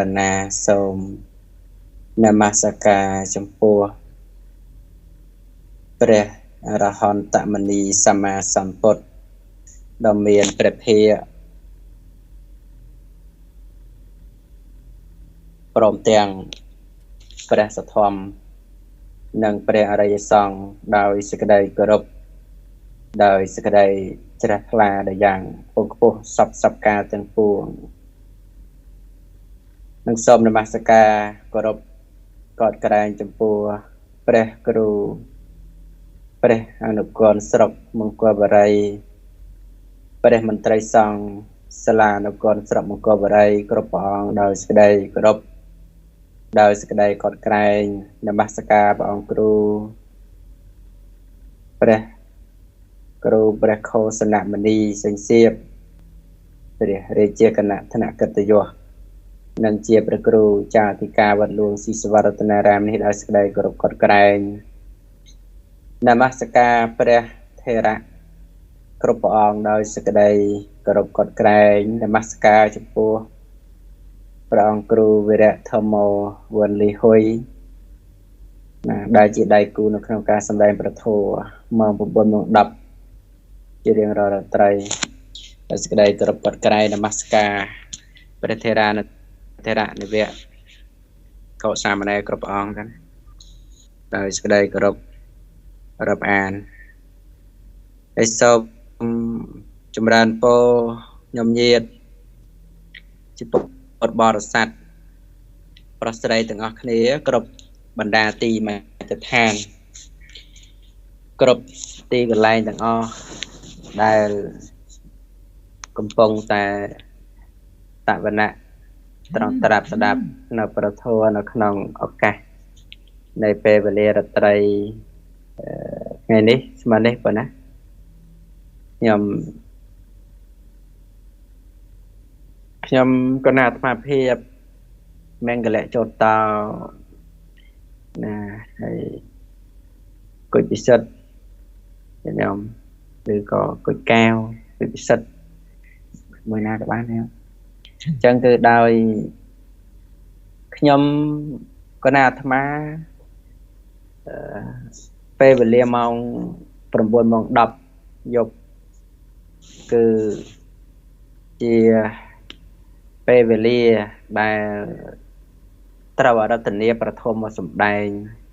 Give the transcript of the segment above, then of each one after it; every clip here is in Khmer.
រណាសូមនមស្ការចំពោះព្រះអរហន្តមុនីសម្មាសម្ពុទ្ធដ៏មានព្រះភិក្ខព្រមទាំងព្រះសទ្ធម្មនិងព្រះអរិយសង្ឃដោយសេចក្តីគោរពដោយសេចក្តីជ្រះថ្លាដល់យ៉ាងខ្ពង់ខ្ពស់សពកាលទាំងពួងនិងសូមនមស្ការគោរពកោតក្រែងចំពោះព្រះគ្រូព្រះអនុគលស្រុកមង្គលបុរីព្រះមន្ត្រីសង្ឃសាលាអនុគលស្រុកមង្គលបុរីគ្រប់ព្រះអង្គដោយសេចក្តីគោរពដោយសេចក្តីកោតក្រែងនមស្ការព្រះអង្គគ្រូព្រះខោសនមនីសេងសៀបព្រះរាជាគណៈថ្នាក់កិត្តិយសនិងជាព្រះគ្រូចាតិកាវត្តលួងស៊ីសវរតនារាមនេះដោយសេចក្តីគោរពកោតក្រែងនមស្ការព្រះថេរៈគ្រប់ព្រះអង្គដោយសេចក្តីគោរពកោតក្រែងនមស្ការចំពោះព្រះអង្គគ្រូវីរៈធម្មវន្លីហ៊ុយដែលជាដៃគូនៅក្នុងការសម្ដែងព្រះធម៌ម៉ោង 9 ម៉ោង 10 ជារៀងរាល់រាត្រីដោយសេចក្តីគោរពកោតក្រែងនមស្ការព្រះថេរៈនិវៈកោសាមណេរគ្រប់ព្រះអង្គដោយសេចក្តីគោរពរាប់អានហើយសូមចម្រើនពរខ្ញុំញាតិជាពុទ្ធបរិស័ទប្រុសស្រីទាំងអស់គ្នាគ្រប់បណ្ដាទីមជ្ឈដ្ឋានគ្រប់ទីកន្លែងទាំងអស់ដែលកំពុងតែតវណៈត្រង់ត្រាប់ស្ដាប់នៅប្រធមនៅក្នុងឱកាសនៃពេលវេលារាត្រីថ្ងៃនេះស្មើនេះប៉ុណ្ណាខ្ញុំគណៈអាត្មាភាពមង្គលៈចោតតោណាហើយគុជពិសិដ្ឋខ្ញុំឬក៏គុជកែវគុជពិសិដ្ឋមួយណាក៏បានដែរអញ្ចឹងគឺដោយខ្ញុំគណៈអាត្មាពេលវេលាម៉ោង 9 ម៉ោង 10 យប់គឺជាពេលវេលាដែលត្រូវអរតនីប្រធមមកសម្ដែង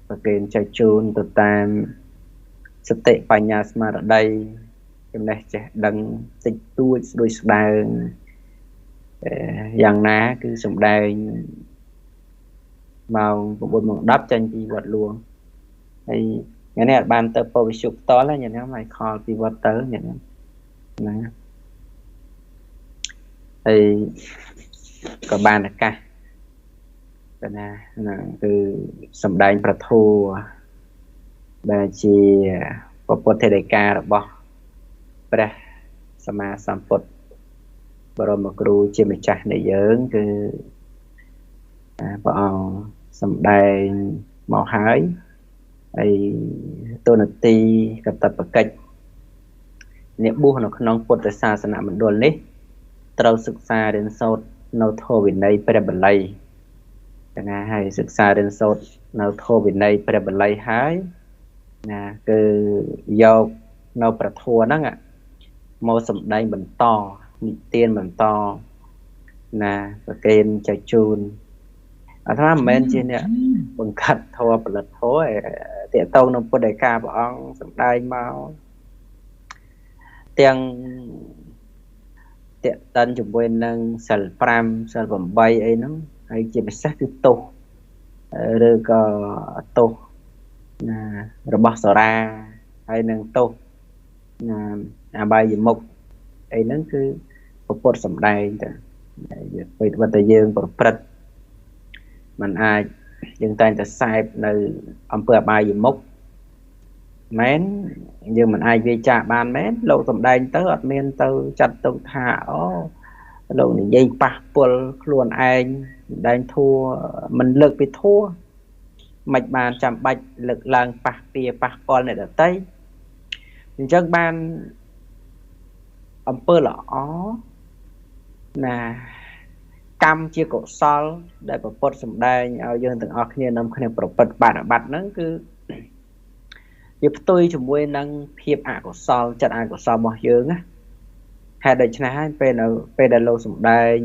ប្រគេនចែកជូនទៅតាមសតិបញ្ញាស្មារតីចំណេះចេះដឹងតិចតួចស្ដួយស្ដើងយ៉ាងណាគឺសម្ដែងម៉ោង 9 ម៉ោង 10 ចេញពីវត្តលួងហើយថ្ងៃនេះអត់បានទៅពវិជុផ្ទាល់ទេញ៉ាំឲ្យខលពីវត្តទៅញ៉ាំណាហើយក៏បានឱកាសទៅណាគឺសម្ដែងប្រធោដែលជាពុទ្ធដីការបស់ព្រះសម្មាសម្ពុទ្ធបរមគ្រូជាម្ចាស់នៃយើងគឺព្រះអង្គសម្ដែងមកហើយហើយទូនាទីកតបកិច្ចអ្នកបួសនៅក្នុងពុទ្ធសាសនមណ្ឌលនេះត្រូវសិក្សារៀនសូត្រនៅធម៌វិន័យព្រះបាលីទាំងណាហើយសិក្សារៀនសូត្រនៅធម៌វិន័យព្រះបាលីហើយណាគឺយកនៅប្រធัวហ្នឹងមកសម្ដែងបន្តនិទានបន្តណាប្រកេនចែកជូនអាត្មាមិនមែនជាអ្នកបង្កាត់ធម៌ផលិតធម៌ទេតតងនឹងពុទ្ធដីកាព្រះអង្គសម្ដែងមកទាំងតេតិនជាមួយនឹងសិល5សិល8អីហ្នឹងហើយជាពិសេសគឺទោសឬក៏ទោសណារបស់សរាហើយនឹងទោសណាអបាយមុខអីហ្នឹងគឺពុទ្ធសម្ដែងទៅពេលតែយើងប្រព្រឹត្តมันអាចយើងតែងតែសែបនៅអំពើអបាយមុខមែនយើងមិនអាចវាចាក់បានមែនលោកសម្ដែងទៅអត់មានទៅចាត់ទុកថាអូលោកនិយាយប៉ះពុលខ្លួនឯងសម្ដែងធัวមិនលើកពីធัวមិនបានចាំបាច់លើកឡើងប៉ះពាប៉ះពាល់អ្នកដទៃអញ្ចឹងបានអំពើល្អណា កម្មជាកុសលដែលប្រពុតសម្ដែងឲ្យយើងទាំងអស់គ្នានាំគ្នាប្រព្រឹត្តបដិបត្តិហ្នឹងគឺវាផ្ទុយជាមួយនឹងភាពអកុសលចិត្តអកុសលរបស់យើងណាហេតុដូច្នេះហើយពេលដែលលោកសម្ដែង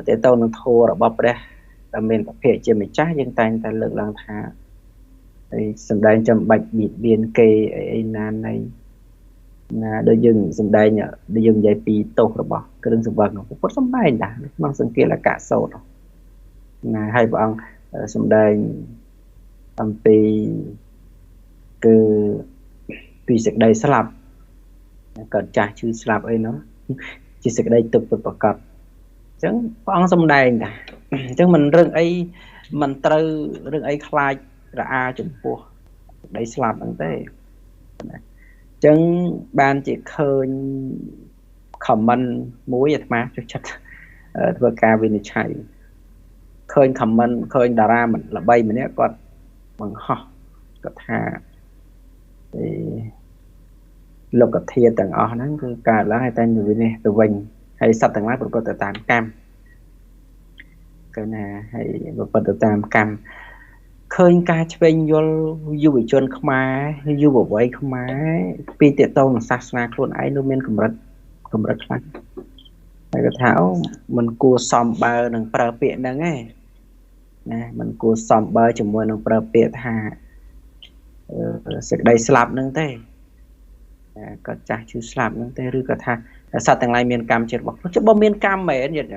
តេតោនឹងធម៌របស់ព្រះដែលមានប្រភេទជាម្ចាស់យើងតែងតែលើកឡើងថាហើយសម្ដែងចាំបាច់បៀតបៀនគេអីណានៃណាដូចយើងសម្ដែងដូចយើងនិយាយពីទោសរបស់គ្រឿងសង្វឹងពុទ្ធសម្ដែងដែរក្នុងសង្កេតអកសោតណាហើយព្រះអង្គសម្ដែងអំពីគឺពីសេចក្តីស្លាប់កើតចាស់ឈឺស្លាប់អីនោះជាសេចក្តីទុក្ខពិតប្រាកដអញ្ចឹងព្រះអង្គសម្ដែងដែរអញ្ចឹងមិនរឿងអីមិនត្រូវរឿងអីខ្លាចរអាចំពោះសេចក្តីស្លាប់ហ្នឹងទេណាអញ្ចឹងបានជាឃើញ comment មួយអាត្មាចុះចិត្តធ្វើការវិនិច្ឆ័យឃើញ comment ឃើញតារាល្បីម្នាក់គាត់បង្ហោះគាត់ថាលោកធាតុទាំងអស់ហ្នឹងគឺកើតឡើងហើយតែវិនិច្ឆ័យទៅវិញហើយសត្វទាំងឡាយប្រព្រឹត្តទៅតាមកម្មគឺណាហើយប្រព្រឹត្តទៅតាមកម្មឃើញការឆ្វេងយល់យុវជនខ្មែរយុវវ័យខ្មែរពីតេតងនឹងសាសនាខ្លួនឯងនៅមានកម្រិតខ្លាំងហើយគាត់ថាអូមិនគួរសំបើនឹងប្រើពាក្យហ្នឹងឯងណាមិនគួរសំបើជាមួយនឹងប្រើពាក្យថាសេចក្តីស្លាប់ហ្នឹងទេគាត់ចាស់ឈឺស្លាប់ហ្នឹងទេឬក៏ថាសត្វទាំងឡាយមានកម្មជារបស់ចុះបើមានកម្មមែនយល់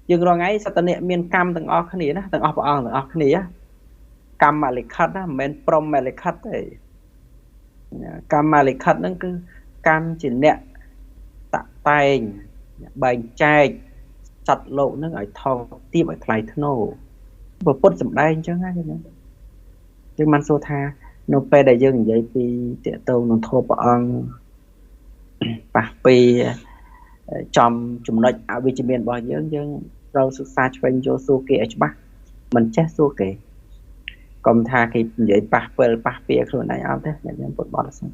យើងរងថ្ងៃសត្វតនិមានកម្មទាំងអស់គ្នាណាទាំងអស់ព្រះអង្គទាំងអស់គ្នាកម្មលិខិតណាមិនមែនព្រមលិខិតទេកម្មលិខិតហ្នឹងគឺកម្មជាអ្នកតាក់តែងបែងចែកសត្វលោកហ្នឹងឲ្យថោកទាបឲ្យថ្លៃថ្នូរពុទ្ធសម្ដែងអញ្ចឹងណាយើងមិនសួរថានៅពេលដែលយើងនិយាយពីតេតងនឹងធម៌ព្រះអង្គប៉ះពីចំចំណុចអវិជ្ជមានរបស់យើងត្រូវសិក្សាឆ្វេងចូលសួរគេឲ្យច្បាស់មិនចេះសួរគេកុំថាគេនិយាយប៉ះពិលប៉ះពៀខ្លួនឯងអត់ទេអ្នកយើងពុទ្ធបរិស័ទ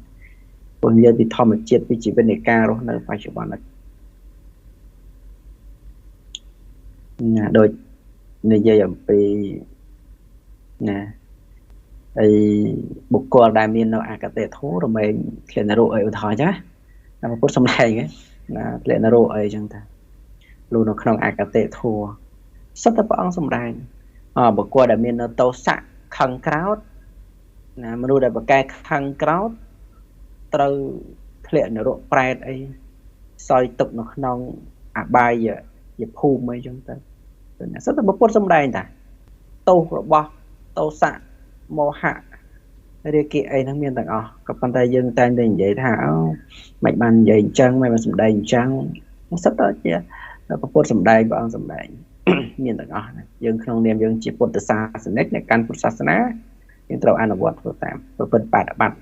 ពុទ្ធនិយាយពីធម្មជាតិពីជីវិតនៃការរស់នៅបច្ចុប្បន្នណាដូចនិយាយអំពីណាហើយបុគ្គលដែលមាននៅអកតេធម៌រមែងធ្លាក់នរកអីឧទាហរណ៍ចឹងណាពុទ្ធសំដែងណាធ្លាក់នរកអីចឹងតាលុះនៅក្នុងអកតេធម៌សិតតែព្រះអង្គសំដែងបុគ្គលដែលមាននៅតោសៈខឹងក្រោធណាមនុស្សដែលប្រកែកខឹងក្រោធត្រូវធ្លាក់នរកប្រែតអីសោយទុកនៅក្នុងអបាយភូមិអីចឹងទៅសិតតែពុទ្ធសំដែងតាទោសរបស់តោសៈមោហៈរាគៈអីហ្នឹងមានទាំងអស់ក៏ប៉ុន្តែយើងតែងតែនិយាយថាមិនបាននិយាយអញ្ចឹងមិនបានសម្ដែងអញ្ចឹងសិតតែជាពុទ្ធសម្ដែងព្រះអង្គសម្ដែងមានទាំងអស់យើងក្នុងនាមយើងជាពុទ្ធសាសនិកនៃកាន់ពុទ្ធសាសនាយើងត្រូវអនុវត្តធ្វើតាមប្រព្រឹត្តបដិបត្តិ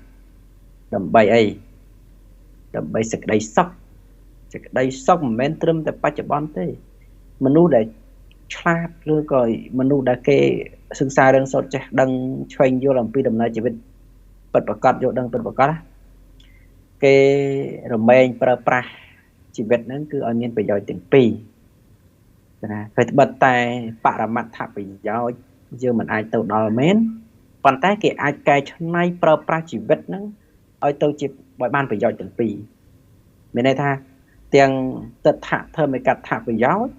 ដើម្បីអីដើម្បីសេចក្តីសុខមិនមែនត្រឹមតែបច្ចុប្បន្នទេមនុស្សដែលឆ្លាតឬក៏មនុស្សដែលគេសិក្សារឿងសូត្រចេះដឹងឆ្វេងយល់អំពីដំណើរជីវិតពិតប្រាកដយកដឹងពិតប្រាកដគេរមែងប្រើប្រាស់ជីវិតហ្នឹងគឺឲ្យមានប្រយោជន៍ទាំងពីរណាហើយត្បិតតែបរមត្ថប្រយោជន៍យើងមិនអាចទៅដល់មែនប៉ុន្តែគេអាចកែច្នៃប្រើប្រាស់ជីវិតហ្នឹងឲ្យទៅជាឲ្យបានប្រយោជន៍ទាំងពីរមានន័យថាទាំងទិដ្ឋធម្មិកថាប្រយោជន៍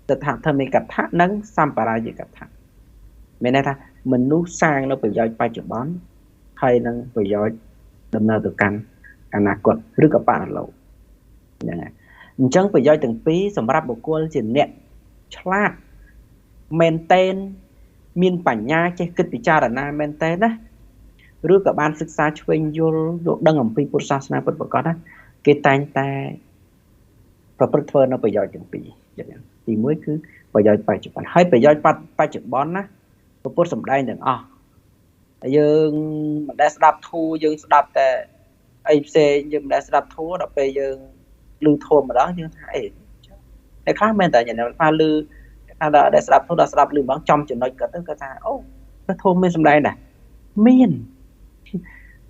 ទិដ្ឋធម្មិកថានិងសម្បរាយកថាមានន័យថាមនុស្សសាងនៅប្រយោជន៍បច្ចុប្បន្នហើយនឹងប្រយោជន៍ដំណើរទៅកាន់អនាគតឬក៏បរលោកហ្នឹងហើយអញ្ចឹងប្រយោជន៍ទាំងពីរសម្រាប់បុគ្គលជាអ្នកឆ្លាតមែនតែនមានបញ្ញាចេះគិតពិចារណាមែនតែនណាឬក៏បានសិក្សាឆ្វេងយល់យកដឹងអំពីពុទ្ធសាសនាពិតប្រាកដណាគេតែងតែប្រព្រឹត្តធ្វើនៅប្រយោជន៍ទាំងពីរទីមួយគឺប្រយោជន៍បច្ចុប្បន្នហើយប្រយោជន៍បច្ចុប្បន្នណាពុទ្ធសម្ដែងទាំងអស់យើងមិនដែលស្ដាប់ធូរយើងស្ដាប់តែអីផ្សេងយើងមិនដែលស្ដាប់ធូរដល់ពេលយើងឮធម៌ម្ដងយើងថាអីតែខ្លះមែនតែញ៉ាំថាឮថាដល់ដែលស្ដាប់ធម៌ដល់ស្ដាប់ឮម្ដងចំចំណុចគាត់ទៅគាត់ថាអូធម៌មានសម្ដែងដែរមាន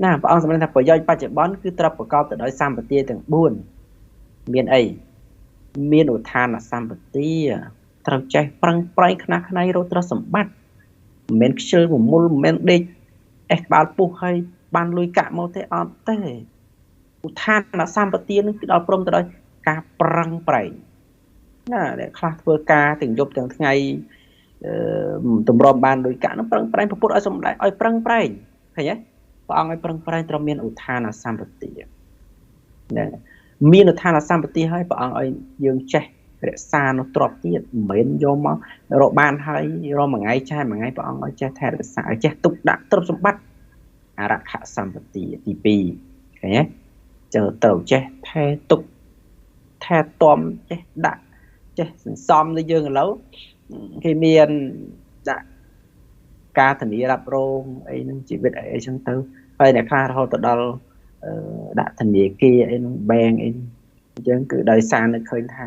ណាព្រះអង្គសម្ដែងថាប្រយោជន៍បច្ចុប្បន្នគឺត្រូវប្រកបទៅដោយសម្បទាទាំង4មានអី មានឧទ្ធានសម្បទាត្រូវចេះប្រឹងប្រែងខ្នះខ្នៃរកទ្រព្យសម្បត្តិមិនមែនខ្ជិលរមុលមិនមែនដេកអេះក្បាលពុះហើយបានលុយកាក់មកទេអត់ទេឧទ្ធានសម្បទានឹងគឺដល់ព្រមទៅដល់ការប្រឹងប្រែងណាដែលខ្លះធ្វើការទាំងយប់ទាំងថ្ងៃតម្រាំបានលុយកាក់នឹងប្រឹងប្រែងពុទ្ធឲ្យសំដែងឲ្យប្រឹងប្រែងឃើញទេព្រះអង្គឲ្យប្រឹងប្រែងត្រូវមានឧទ្ធានសម្បទាណាមានឧទ្ធានសម្បទាហើយព្រះអង្គឲ្យយើងចេះរក្សានោះទ្រព្យទៀតមិនមែនយកមករកបានហើយរកមួយថ្ងៃចាយមួយថ្ងៃព្រះអង្គឲ្យចេះថែរក្សាឲ្យចេះទុកដាក់ទ្រព្យសម្បត្តិអរខសម្បទាទី2ឃើញទេចឹងត្រូវចេះថែទុកថែទាំចេះដាក់ចេះសន្សំទៅយើងឥឡូវគេមានដាក់ការធានារ៉ាប់រងអីហ្នឹងជីវិតអីចឹងទៅហើយអ្នកខ្លះរហូតទៅដល់ដាក់ធនាគារអីហ្នឹងបែងអីអញ្ចឹងគឺដោយសារនឹកឃើញថា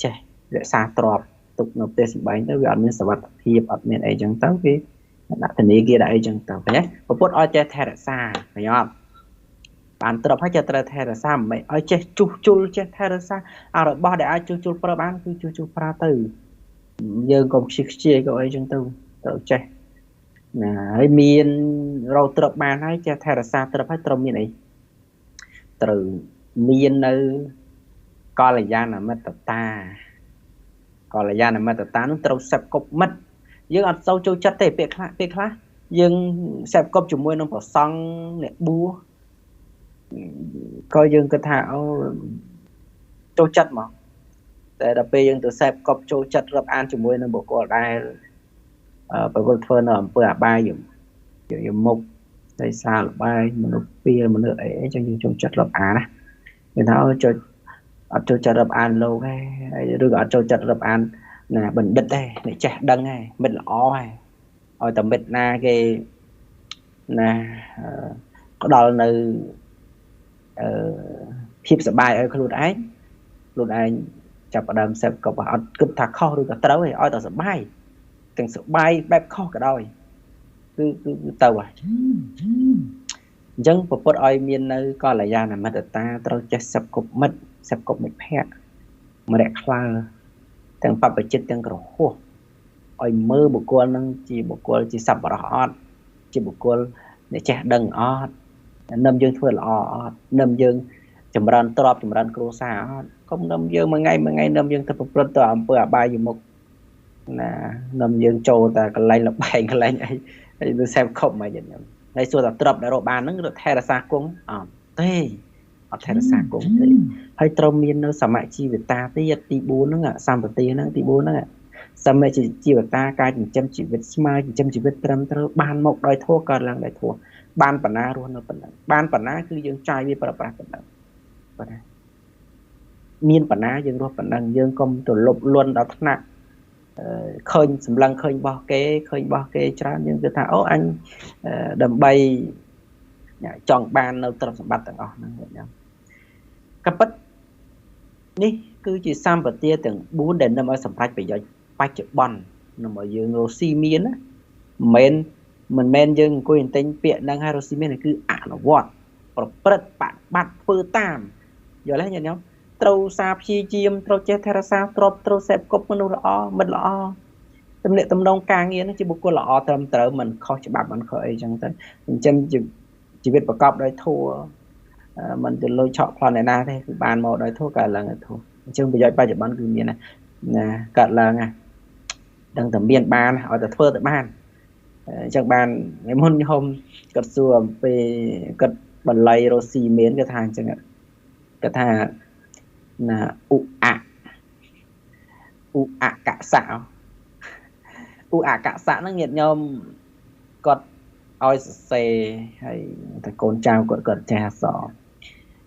ចេះរក្សាទ្រព្យទុកនៅផ្ទះសម្បែងទៅវាអត់មានសុវត្ថិភាពអត់មានអីចឹងទៅគេដាក់ធនាគារដាក់អីចឹងទៅឃើញទេពុទ្ធឲ្យចេះថែរក្សាឃើញអត់បានទ្រព្យហើយចេះត្រូវថែរក្សាមិនឲ្យចេះជួសជុលចេះថែរក្សាអារបស់ដែលអាចជួសជុលប្រើបានគឺជួសជុលប្រើទៅយើងកុំខ្ជិះខ្ជាយក៏អីចឹងទៅត្រូវចេះណាហើយមានរកទ្រព្យបានហើយចេះថែរក្សាទ្រព្យហើយត្រូវមានអីត្រូវមាននៅកល្យាណមិត្តតាកល្យាណមិត្តតានោះត្រូវសេពគប់មិត្តយើងអត់សូវចូលចិត្តទេពេលខ្លះយើងសេពគប់ជាមួយនឹងប្រសង់អ្នកបួសក៏យើងគិតថាអូចូលចិត្តមកតែដល់ពេលយើងទៅសេពគប់ចូលចិត្តរាប់អានជាមួយនឹងបុគ្គលដែលប្រគល់ធ្វើនៅអំពើអបាយយើងមុខតែសារលបាយមនុស្សពីមនុស្សអីចឹងយើងចូលចិត្តរាប់អានណាគេថាចូលអត់ចូលចិត្តរាប់អានលោកហើយឬក៏អត់ចូលចិត្តរាប់អានណាបណ្ឌិតទេអ្នកចេះដឹងហើយមិត្តល្អហើយឲ្យតែមិត្តណាគេណាផ្ដល់នៅភាពសប្បាយឲ្យខ្លួនឯងចាប់ផ្ដើមសេពក៏អត់គិតថាខុសឬក៏ត្រូវទេឲ្យតែសប្បាយទាំងសប្បាយបែបខុសក៏ដោយគឺទៅហើយអញ្ចឹងពុទ្ធឲ្យមាននៅកល្យាណមិត្តតាត្រូវចេះសេពគប់មិត្តសេពគប់មិត្តភក្តិម្នាក់ខ្លើទាំងបព្វជិតទាំងក្រហោះឲ្យមើលបុគ្គលនឹងជាបុគ្គលជាសប្បុរសអត់ជាបុគ្គលអ្នកចេះដឹងអត់នឹមយើងធ្វើល្អអត់នឹមយើងចម្រើនទ្រព្យចម្រើនគ្រួសារអត់កុំនឹមយើងមួយថ្ងៃនឹមយើងទៅប្រព្រឹត្តទៅអំពើអបាយមុខណានឹមយើងចូលតែកន្លែងលបែងកន្លែងអីហើយទៅសេពខុបមកយ៉ាងហ្នឹងហើយសួរថាទ្រព្យដែលរកបានហ្នឹងថែរក្សាគង់អត់ទេអត់ថែរក្សាគង់ទេហើយត្រូវមាននៅសមជីវតាទៀតទី4ហ្នឹងសម្បទាហ្នឹងទី4ហ្នឹងសមជីវតាការចិញ្ចឹមជីវិតស្មើចិញ្ចឹមជីវិតត្រឹមត្រូវបានមកដោយធម៌កើតឡើងដោយធម៌បានបណ្ណារស់នៅប៉ុណ្ណឹងបានបណ្ណាគឺយើងចាយវាប្រើប្រាស់ប៉ុណ្ណឹងប៉ុណ្ណាមានបណ្ណាយើងរស់ប៉ុណ្ណឹងយើងកុំទៅលុបលន់ដល់ថ្នាក់ឃើញសម្លឹងឃើញបោះគេឃើញបោះគេច្រើនយើងគិតថាអូអញដើម្បីចង់បាននៅទ្រព្យសម្បត្តិទាំងអស់ហ្នឹងខ្ញុំក៏ប៉ុតនេះគឺជាសម្បទាទាំង4ដែលនាំឲ្យសម្រេចប្រយោជន៍បច្ចុប្បន្ននាំឲ្យយើងរស់ស៊ីមានណាមិនមែនយើងអង្គុយទិញពាក្យហ្នឹងហើយរស់ស៊ីមានគឺអនុវត្តប្រព្រឹត្តបត្តិធ្វើតាមយល់ទេញាតិញោមត្រូវសារព្យាយាមត្រូវចេះថែរក្សាទ្រព្យត្រូវសេពគប់មនុស្សល្អមិត្តល្អទំនាក់ទំនងការងារហ្នឹងជាបុគ្គលល្អត្រឹមត្រូវមិនខុសច្បាប់មិនខុសអីចឹងទៅអញ្ចឹងជីវិតប្រកបដោយធម៌មិនទៅលុយឆក់ប្លន់អ្នកណាទេគឺបានមកដោយធម៌កើតឡើងដោយធម៌អញ្ចឹងប្រយោជន៍បច្ចុប្បន្នគឺមានណាកើតឡើងណាដឹងតែមានបានឲ្យតែធ្វើទៅបានអញ្ចឹងបានមុនខ្ញុំគាត់សួរអំពីគាត់បល័យរស់ស៊ីមានគាត់ថាអញ្ចឹងគាត់ថាណាឧអកសៈហ្នឹងញាតិញោមគាត់ឲ្យសរសេរហើយតែកូនចៅគាត់ចេះអក្សរ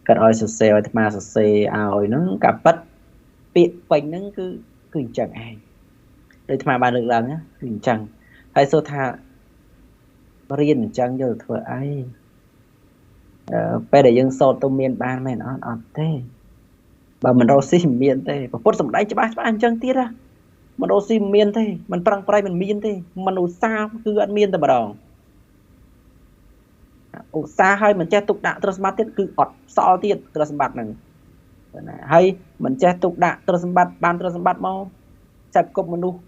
គាត់ឲ្យសរសេរឲ្យអាត្មាសរសេរឲ្យហ្នឹងកាប៉ិតពាក្យពេញហ្នឹងគឺអញ្ចឹងឯងដូចអាត្មាបានលើកឡើងណាគឺអញ្ចឹងហើយសួរថារៀនអញ្ចឹងយកទៅធ្វើអីពេលដែលយើងសូត្រទៅមានបានមែនអត់ទេបើមិនរកស៊ីមិនមានទេពុទ្ធសម្ដែងច្បាស់អញ្ចឹងទៀតណាមិនរកស៊ីមិនមានទេមិនប្រឹងប្រែងមិនមានទេមិនឧស្សាហ៍គឺអត់មានតែម្ដងឧស្សាហ៍ឲ្យមិនចេះទុកដាក់ទ្រព្យសម្បត្តិទៀតគឺអត់សល់ទៀតទ្រព្យសម្បត្តិហ្នឹង ហើយមិនចេះទុកដាក់ទ្រព្យសម្បត្តិបានទ្រព្យសម្បត្តិមកចាប់គប់មនុស្ស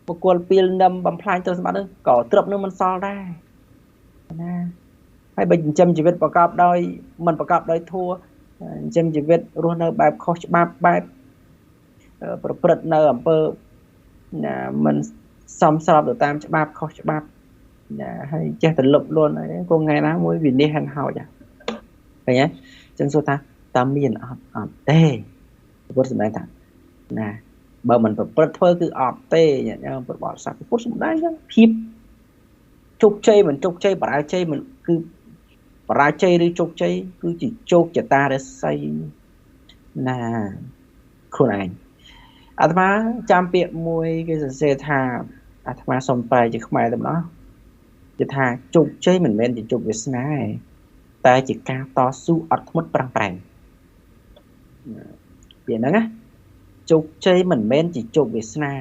បុគ្គលពីលនឹមបំផ្លាញទ្រព្យសម្បត្តិនោះក៏ទ្រព្យនោះមិនសល់ដែរណាហើយបើចិញ្ចឹមជីវិតប្រកបដោយមិនប្រកបដោយធម៌ចិញ្ចឹមជីវិតរស់នៅបែបខុសច្បាប់បែបប្រព្រឹត្តនៅអំពើណាមិនសមស្របទៅតាមច្បាប់ខុសច្បាប់ណាហើយចេះតែលុបលន់អីក៏ថ្ងៃណាមួយវិនិច្ឆ័យហិនហោចឃើញទេចឹងសួរថាតើមានអត់ទេពុទ្ធសម្ដែងថាណាបើមិនប្រព្រឹត្តធ្វើគឺអត់ទេញាតិញោមពុទ្ធបរិស័ទពុទ្ធសម្ដែងចឹងភាពជោគជ័យមិនជោគជ័យបរាជ័យមិនគឺបរាជ័យឬជោគជ័យគឺជាជោគជតារិស័យណាខ្លួនឯងអាត្មាចាំពាក្យមួយគេសរសេរថាអាត្មាសុំប្រែជាខ្មែរតែម្ដងគេថាជោគជ័យមិនមែនជាជោគវាសនាទេតែជាការតស៊ូអត់ធ្មត់ប្រឹងប្រែងពាក្យហ្នឹងណាជោគជ័យមិនមែនជាជោគវាសនា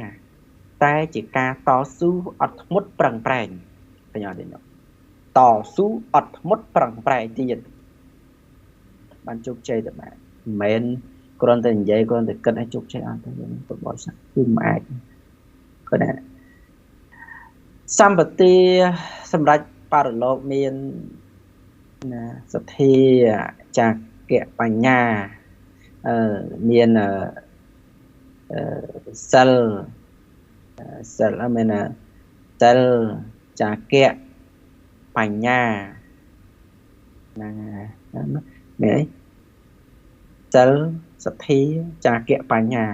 តែជាការតស៊ូអត់ធ្មត់ប្រឹងប្រែងឃើញអត់ទេតស៊ូអត់ធ្មត់ប្រឹងប្រែងទៀតបានជោគជ័យទៅបានមិនមែនគ្រាន់តែនិយាយគ្រាន់តែគិតឲ្យជោគជ័យអត់ទេពុទ្ធបរិស័ទគឺមិនអាចក៏ដែរសម្បទាសម្រាប់បរលោកមានណាសទ្ធាចាគៈបញ្ញាមានសិលអមែនសិលចាគៈបញ្ញាហ្នឹងមែនសិលសទ្ធាចាគៈបញ្ញា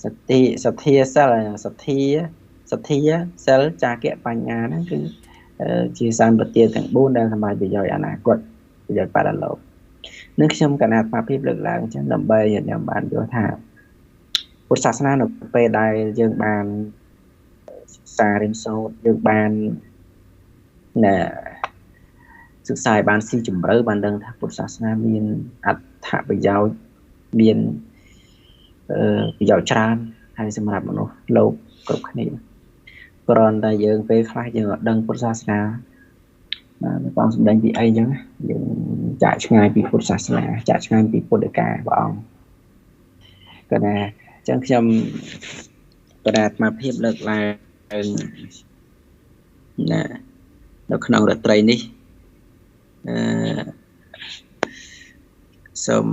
សទ្ធាសិលសទ្ធាសិលចាគៈបញ្ញាហ្នឹងគឺជាសម្បទាទាំង4ដែលសម្រាប់ប្រយោជន៍អនាគតប្រយោជន៍បរិលោកនឹងខ្ញុំកណាត់មកភាពលើកឡើងអញ្ចឹងដើម្បីឲ្យខ្ញុំបានយល់ថាពុទ្ធសាសនានៅពេលដែលយើងបានសិក្សារៀនសូត្រយើងបានណាសិក្សាឲ្យបានស៊ីជម្រៅបានដឹងថាពុទ្ធសាសនាមានអត្ថប្រយោជន៍មានប្រយោជន៍ច្រើនហើយសម្រាប់មនុស្សលោកគ្រប់គ្នាគ្រាន់តែយើងពេលខ្លះយើងអត់ដឹងពុទ្ធសាសនាបងសម្ដែងពីអីចឹងយើងចាក់ឆ្ងាយពីពុទ្ធសាសនាចាក់ឆ្ងាយពីពុទ្ធកាព្រះអង្គក៏ណាអញ្ចឹងខ្ញុំបរាអាភិបលើកឡើងណានៅក្នុងរាត្រីនេះសូម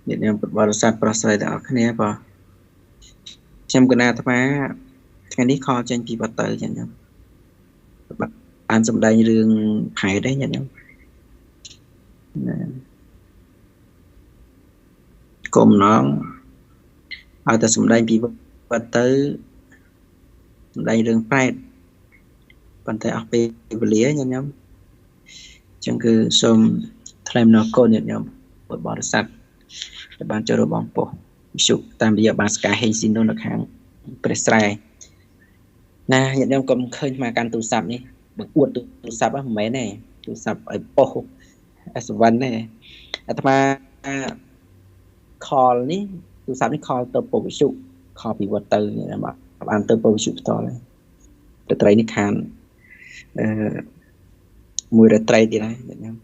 ញាតិញោមពុទ្ធបរិស័ទប្រុសស្រីទាំងអស់គ្នាបងខ្ញុំកណាអាត្មាថ្ងៃនេះខលចេញពីវត្តទៅចឹងខ្ញុំបានសម្ដែងរឿងខែដែរញាតិញោមគុំណងឲ្យតែសម្ដែងពីវត្តទៅសម្ដែងរឿងប្រែតប៉ុន្តែអស់ពេលវេលាញាតិញោមអញ្ចឹងគឺសូមថ្លែងអំណរគុណញាតិញោមពុទ្ធបរិស័ទដែលបានចូលរួមបងប្អូនវិសុតាមរយៈបាសកាហេងស៊ីណូនៅខាងព្រះស្រែណាញាតិញោមកុំឃើញមកកាន់ទូរស័ព្ទនេះបើអួតទូរស័ព្ទហ្នឹងមិនមែនទេទូរស័ព្ទឲ្យប៉ុស S1 ទេអាត្មាខលនេះទូរស័ព្ទនេះខលទៅពុទ្ធវិសុខលពីវត្តទៅបានទៅពុទ្ធវិសុផ្ទាល់រាត្រីនេះខានមួយរាត្រីទៀតហើយញាតិញោម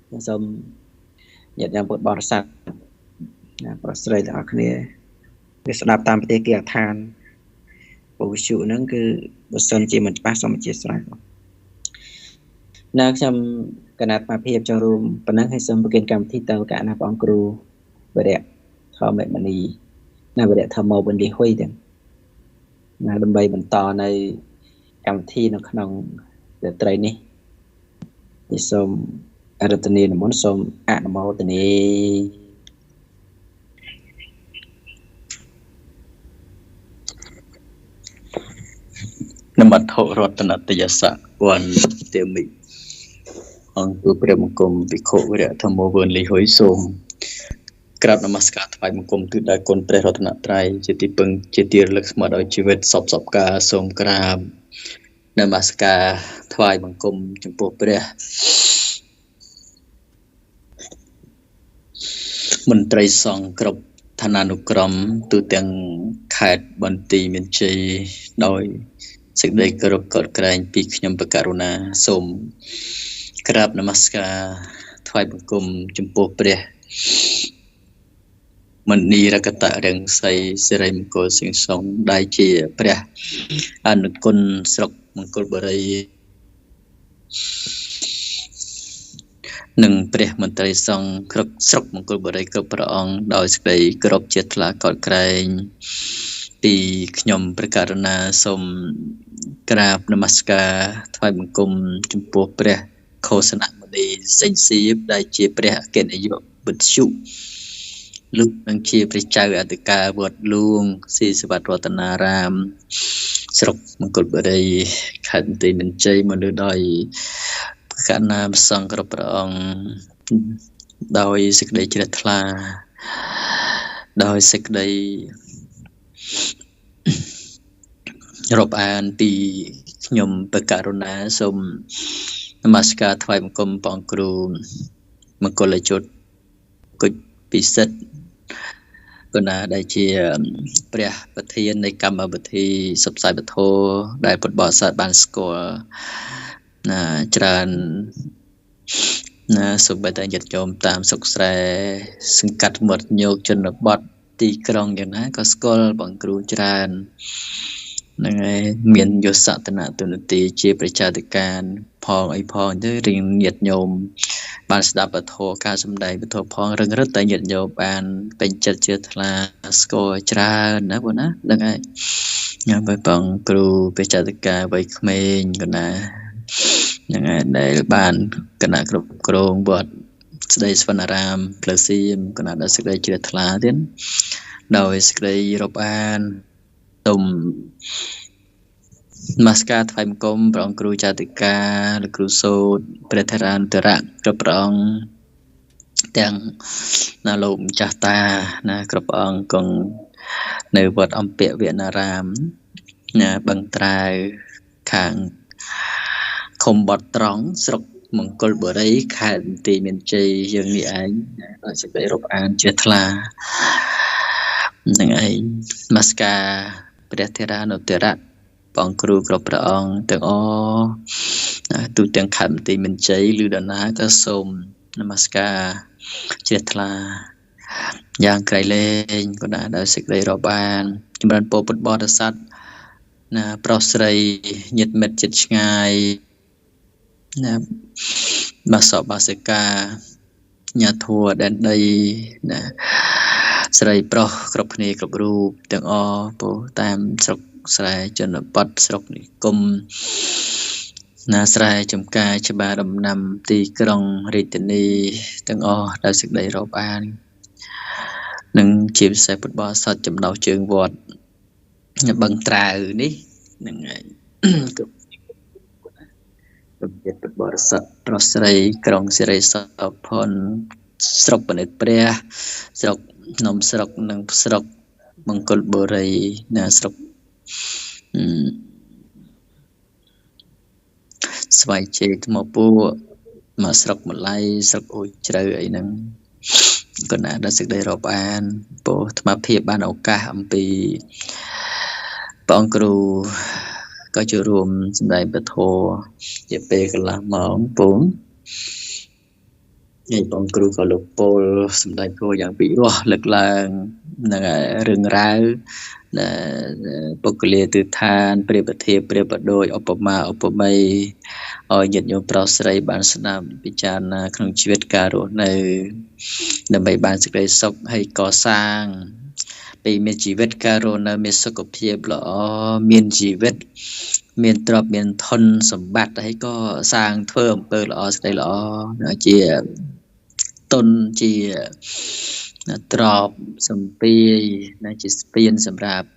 ខ្ញុំសូមញាតិញោមពុទ្ធបរិស័ទណាប្រុសស្រីទាំងអស់គ្នាវាស្ដាប់តាមប្រទេសគេអាឋានពុទ្ធវិសុហ្នឹងគឺបើសិនជាមិនច្បាស់សូមអធិស្ឋានណាខ្ញុំកណាត់មកភាពចូលរួមប៉ុណ្ណឹងហើយសូមប្រគិនកម្មវិធីទៅកណាព្រះអង្គគ្រូវរៈធម្មមនីណាវរៈធម្មវណ្ឌិហុយទាំងណាដើម្បីបន្តនៅកម្មវិធីនៅក្នុងរាត្រីនេះសូមអរតនីនិមន្តសូមអនុមោទនីនមត្ថរតនតយសៈវណ្ណទេមិអង្គព្រះមង្គមភិក្ខុវរៈធម្មវណ្ឌិហុយសូមក្រាបនមស្ការថ្វាយបង្គំទិដល់គុណព្រះរតនត្រ័យជាទីពឹងជាទីរលឹកស្មារតីជីវិតសពការសូមក្រាបនមស្ការថ្វាយបង្គំចំពោះព្រះមន្ត្រីសង្ឃគ្រប់ឋានានុក្រមទូទាំងខេត្តបន្ទាយមានជ័យដោយសេចក្តីគោរពកោតក្រែងពីខ្ញុំបករុណាសូម ក្រាបនមស្ការថ្វាយបង្គំចំពោះព្រះមនីរកតរង្សីសិរិមង្គលសិង្ហសងដែលជាព្រះអនុគុណស្រុកមង្គលបុរីនិងព្រះមន្ត្រីសង្ឃគ្រប់ស្រុកមង្គលបុរីគ្រប់ព្រះអង្គដោយសេចក្តីគោរពជាថ្លាកោតក្រែងពីខ្ញុំព្រះករុណាសូមក្រាបនមស្ការថ្វាយបង្គំចំពោះព្រះខោសនមនីសេងសៀបដែលជាព្រះអគ្គនាយកវិទ្យុលោកនឹងជាព្រះចៅអធិការវត្តលួងស៊ីសវត្តរតនារាមស្រុកមង្គលបុរីខេត្តបន្ទាយមានជ័យមកលើដោយកណ្ណាប្រសង្ឃគ្រប់ព្រះអង្គដោយសេចក្តីជ្រះថ្លាដោយសេចក្តីរាប់អានពីខ្ញុំព្រះករុណាសូមនមស្ការថ្វាយបង្គំព្រះអង្គគ្រូមង្គលជុតគុជពិសិដ្ឋគណៈដែលជាព្រះប្រធាននៃកម្មវិធីសុបសាយពធដែលពុទ្ធបរិស័ទបានស្គាល់ច្រើនសូម្បីតែញាតិញោមតាមសុកស្រែសង្កាត់មាត់ញោកជនបទទីក្រុងយ៉ាងណាក៏ស្គាល់បងគ្រូច្រើនហ្នឹងហើយមានយសតនទុនទីជាប្រជាធិការផងអីផងទៅរៀងញាតិញោមបានស្ដាប់ពធការសម្ដែងពធផងរឹងរឹតតែញាតិញោមបានពេញចិត្តជាថ្លាស្គាល់ច្រើនណាបងណាហ្នឹងហើយញ៉ាំទៅបងគ្រូប្រជាធិការវ័យក្មេងក៏ណាហ្នឹងហើយដែលបានគណៈគ្រប់គ្រងវត្តស្ដីស្វណ្ណារាមផ្លូវសៀមគណៈដល់សេចក្តីជ្រះថ្លាទៀតដោយសេចក្តីរាប់អានទុំនមស្ការថ្វាយបង្គំព្រះអង្គគ្រូចាតិកាលោកគ្រូសូត្រព្រះធរានតរៈគ្រប់ព្រះអង្គទាំងណាលោកម្ចាស់តាណាគ្រប់ព្រះអង្គគង់នៅវត្តអំពាក់វនារាមណាបឹងត្រាវខាងឃុំបត់ត្រង់ស្រុកមង្គលបុរីខេត្តបន្ទាយមានជ័យយើងនេះឯងដោយសេចក្តីរាប់អានជ្រះថ្លានឹងឯងនមស្ការព្រះធរានុតរៈបងគ្រូគ្រប់ព្រះអង្គទាំងអស់ទូទាំងខេត្តបន្ទាយមានជ័យឬដណាក៏សូមនមស្ការជ្រះថ្លាយ៉ាងក្រៃលែងក៏ណាដោយសេចក្តីរាប់អានចម្រើនពរពុទ្ធបរិស័ទណាប្រុសស្រីញាតិមិត្តជិតឆ្ងាយណាបាសកបាសិកាញាធัวដែនដីណាស្រីប្រុសគ្រប់គ្នាគ្រប់រូបទាំងអស់ពោតាមស្រុកស្រែជនបទស្រុកនិគមណាស្រែចំការច្បារដំណាំទីក្រុងរាជធានីទាំងអស់ដោយសេចក្តីរាប់អាននិងជាពិសេសពុទ្ធបរិស័ទចំណោះជើងវត្តបឹងត្រាវនេះនឹងឯងគ្រប់ពុទ្ធបរិស័ទប្រុសស្រីក្រុងសិរីសភុនស្រុកបនិតព្រះស្រុកនំស្រុកនិងស្រុកមង្គលបុរីណាស្រុកស្វាយជេថ្មពួរមកស្រុកម្លៃស្រុកអូជ្រៅអីហ្នឹងក៏ណាដល់សេចក្តីរាប់អានពោអាត្មាភាពបានឱកាសអំពីព្រះអង្គគ្រូក៏ចូលរួមសម្ដែងពធជាពេលកន្លះម៉ោងពងហើយបងគ្រូក៏លោកពលសម្ដែងពរយ៉ាងពិរោះលើកឡើងនឹងរឿងរ៉ាវពុគលាទិដ្ឋានព្រះប្រធានព្រះបដូចឧបមាឧបមីឲ្យញាតិញោមប្រុសស្រីបានស្ដាប់ពិចារណាក្នុងជីវិតការរស់នៅដើម្បីបានសេចក្តីសុខហើយកសាងពីមានជីវិតការរស់នៅមានសុខភាពល្អមានជីវិតមានទ្រព្យមានធនសម្បត្តិហើយក៏សាងធ្វើអំពើល្អសេចក្តីល្អជាទុនជាទ្រព្យសម្ពាយជាស្ពានសម្រាប់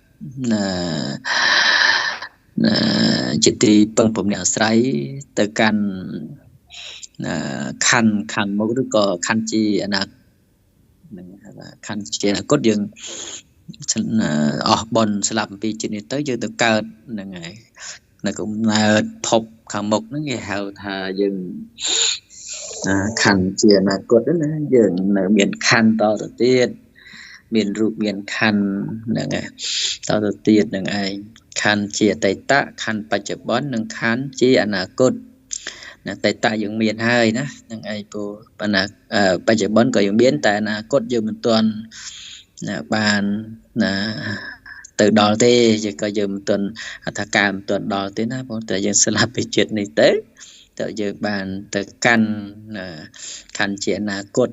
ជាទីពឹងពំនាក់អាស្រ័យទៅកាន់ខណ្ឌខាងមុខឬក៏ខណ្ឌជាអនាគតនឹងខណ្ឌជាអនាគតយើងអស់បនស្លាប់អំពីជាតិនេះទៅយើងទៅកើតហ្នឹងហើយនៅកំណើតភពខាងមុខហ្នឹងគេហៅថាយើងខណ្ឌជាអនាគតណាយើងនៅមានខណ្ឌតទៅទៀតមានរូបមានខណ្ឌហ្នឹងតទៅទៀតហ្នឹងឯងខណ្ឌជាអតីតខណ្ឌបច្ចុប្បន្ននិងខណ្ឌជាអនាគត តែតាយើងមានហើយណាហ្នឹងឯងពូប៉ុន្តែបច្ចុប្បន្នក៏យើងមានតែអនាគតយើងមិនទាន់បានទៅដល់ទេក៏យើងមិនទាន់ថាការមិនទាន់ដល់ទេណាបងតែយើងស្លាប់ពីជាតិនេះទៅយើងបានទៅកាន់ខណ្ឌជាអនាគត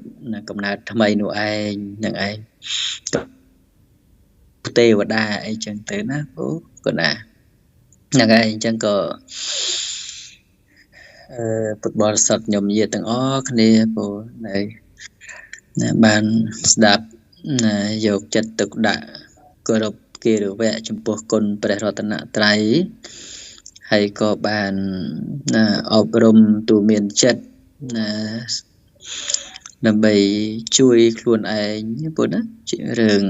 កំណើតថ្មីនោះឯងហ្នឹងឯងទេវតាអីចឹងទៅណាពូក៏ណាហ្នឹងឯងចឹងក៏ពុទ្ធបរិស័ទញោមញាតិទាំងអស់គ្នាពូបានស្ដាប់យកចិត្តទុកដាក់គោរពគិរវៈចំពោះគុណព្រះរតនត្រ័យហើយក៏បានអប់រំទូមានចិត្តដើម្បីជួយខ្លួនឯងពុទ្ធណាជារឿង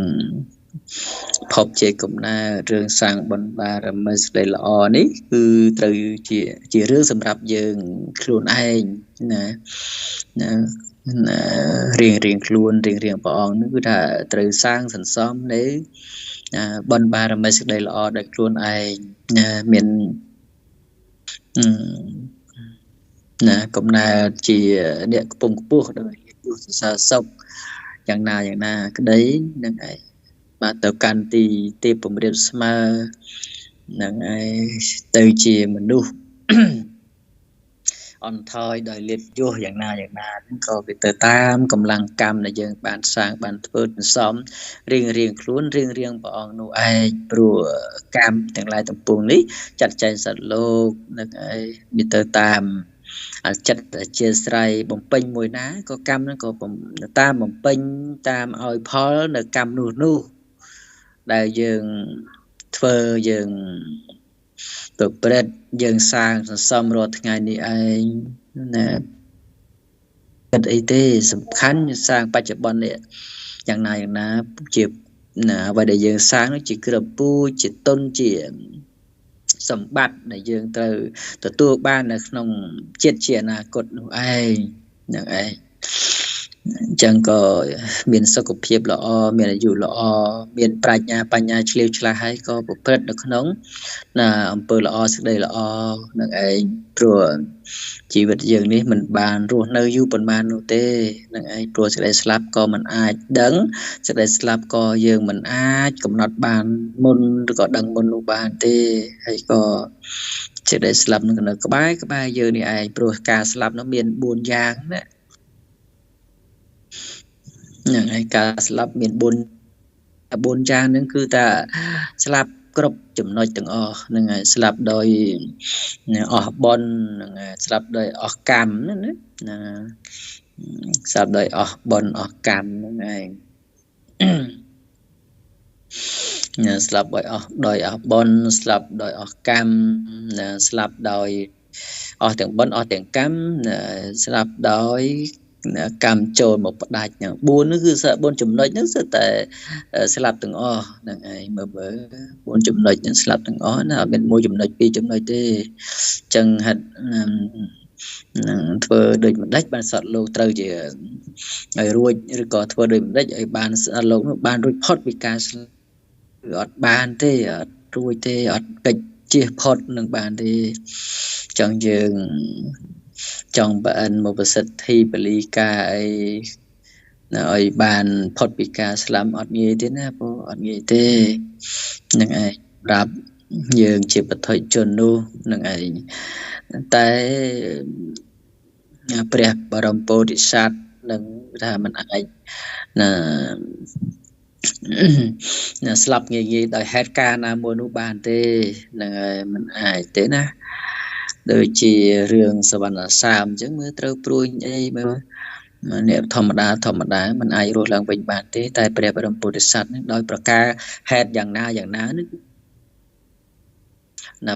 ភពជាកំណើតរឿងសាងបុណ្យបារមីស្ដីល្អនេះគឺត្រូវជារឿងសម្រាប់យើងខ្លួនឯងណារៀងខ្លួនរៀងព្រះអង្គនេះគឺថាត្រូវសាងសន្សំនៅបុណ្យបារមីស្ដីល្អដោយខ្លួនឯងមានកំណើតជាអ្នកកំពុងខ្ពស់ដោយយុទ្ធសាស្ត្រសុខយ៉ាងណាក្តីនឹងឯងបាទទៅកាន់ទីទេពពម្រាបស្មើនឹងឯងទៅជាមនុស្សអន់ថយដោយលៀបយោយ៉ាងណាហ្នឹងក៏វាទៅតាមកម្លាំងកម្មដែលយើងបានសាងបានធ្វើសន្សំរៀងខ្លួនរៀងព្រះអង្គនោះឯងព្រោះកម្មទាំងឡាយទាំងពួងនេះចាត់ចែងសត្វលោកនឹងឯងវាទៅតាមចិត្តអធិស្ឋ័យបំពេញមួយណាក៏កម្មហ្នឹងក៏តាមបំពេញតាមឲ្យផលនៅកម្មនោះដែលយើងធ្វើយើងប្រព្រឹត្តយើងសាងសន្សំរាល់ថ្ងៃនេះឯងណាគិតអីទេសំខាន់សាងបច្ចុប្បន្ននេះយ៉ាងណាជាអ្វីដែលយើងសាងនោះជាគ្រាប់ពូជជាទុនជាសម្បត្តិដែលយើងត្រូវទទួលបាននៅក្នុងជាតិជាអនាគតនោះឯងហ្នឹងឯងអញ្ចឹងក៏មានសុខភាពល្អមានអាយុល្អមានប្រាជ្ញាបញ្ញាឆ្លៀវឆ្លាស់ហើយក៏ប្រព្រឹត្តនៅក្នុងអំពើល្អសេចក្តីល្អនឹងឯងព្រោះជីវិតយើងនេះមិនបានរស់នៅយូរប៉ុន្មាននោះទេនឹងឯងព្រោះសេចក្តីស្លាប់ក៏មិនអាចដឹងសេចក្តីស្លាប់ក៏យើងមិនអាចកំណត់បានមុនឬក៏ដឹងមុននោះបានទេហើយក៏សេចក្តីស្លាប់នឹងនៅក្បែរយើងនេះឯងព្រោះការស្លាប់នោះមាន4យ៉ាងណាហ្នឹងហើយការស្លាប់មាន4យ៉ាងហ្នឹងគឺថាស្លាប់គ្រប់ចំណុចទាំងអស់ហ្នឹងហើយស្លាប់ដោយអស់បុណ្យហ្នឹងហើយស្លាប់ដោយអស់កម្មហ្នឹងណាស្លាប់ដោយអស់បុណ្យអស់កម្មហ្នឹងឯងស្លាប់ដោយអស់បុណ្យស្លាប់ដោយអស់កម្មស្លាប់ដោយអស់ទាំងបុណ្យអស់ទាំងកម្មស្លាប់ដោយកម្មចូលមកផ្ដាច់ហ្នឹង4នោះគឺ4ចំណុចហ្នឹងគឺតែស្លាប់ទាំងអស់ហ្នឹងឯងមើល4ចំណុចហ្នឹងស្លាប់ទាំងអស់ណាអត់មាន1ចំណុច2ចំណុចទេអញ្ចឹងហិតនឹងធ្វើដូចម្ដេចបានសត្វលោកត្រូវជាឲ្យរួចឬក៏ធ្វើដូចម្ដេចឲ្យបានសត្វលោកនោះបានរួចផុតពីការស្លាប់អត់បានទេអត់រួចទេអត់កិច្ចជៀសផុតនឹងបានទេអញ្ចឹងយើងចង់ប្អិនមកប្រសិទ្ធិបលីការអីឲ្យបានផុតពីការស្លាប់អត់ងាយទេណាបងអត់ងាយទេនឹងឯងប្រាប់យើងជាបុថុជននោះនឹងឯងតែព្រះបរមពោធិសត្វនឹងថាមិនអាចស្លាប់ងាយដោយហេតុការណ៍ណាមួយនោះបានទេនឹងមិនអាចទេណាដូចជារឿងសវណ្ណសាមអញ្ចឹងមើលត្រូវព្រួយអីមើលអ្នកធម្មតាមិនអាចរស់ឡើងវិញបានទេតែព្រះបរមពុទ្ធិសត្វនឹងដោយប្រការហេតុយ៉ាងណានឹង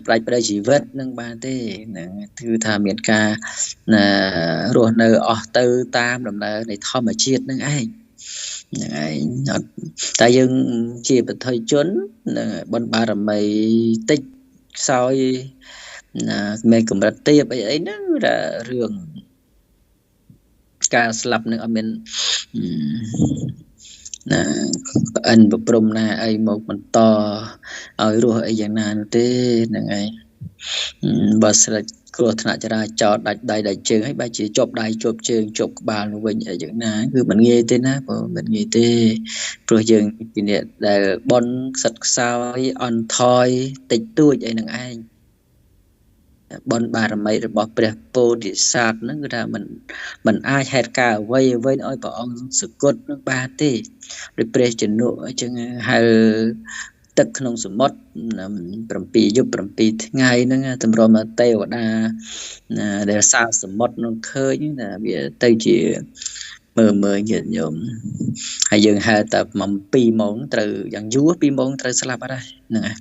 ផ្ដាច់ប្តីជីវិតនឹងបានទេហ្នឹងគឺថាមានការរស់នៅអស់ទៅតាមដំណើរនៃធម្មជាតិនឹងឯងហ្នឹងឯងតែយើងជាបុថុជននឹងបុណ្យបារមីតិចខ្សោយមានកម្រិតទាបអីហ្នឹងថារឿងការស្លាប់នឹងអត់មានប្អិនប្រព្រំណាអីមកបន្តឲ្យរស់អីយ៉ាងណានោះទេហ្នឹងឯងបើស្រេច គ្រោះថ្នាក់ចរាចរណ៍ដាច់ដៃដាច់ជើងហើយបែរជាជាប់ដៃជាប់ជើងជាប់ក្បាលនោះវិញអីយ៉ាងណាគឺមិនងាយទេណាបើមិនងាយទេព្រោះយើងជាអ្នកដែលបនខ្សិតខ្សោយអន់ថយតិចតួចអីនឹងឯងបនបារមីរបស់ព្រះពោធិសត្វហ្នឹងគឺថាมันអាចហេតុការអ្វីអ្វីឲ្យព្រះអង្គសគត់នឹងបានទេដោយព្រះជនុអញ្ចឹងហៅទឹកក្នុងសមុទ្រ7យប់7ថ្ងៃហ្នឹងតម្រុំទេវតាដែលសាសមុទ្រនឹងឃើញណាវាទៅជាមើលញាតិញោមហើយយើងហៅតែ2 ម៉ោងត្រូវយ៉ាងយូរ2 ម៉ោងត្រូវស្លាប់អត់ហើយហ្នឹងហើយ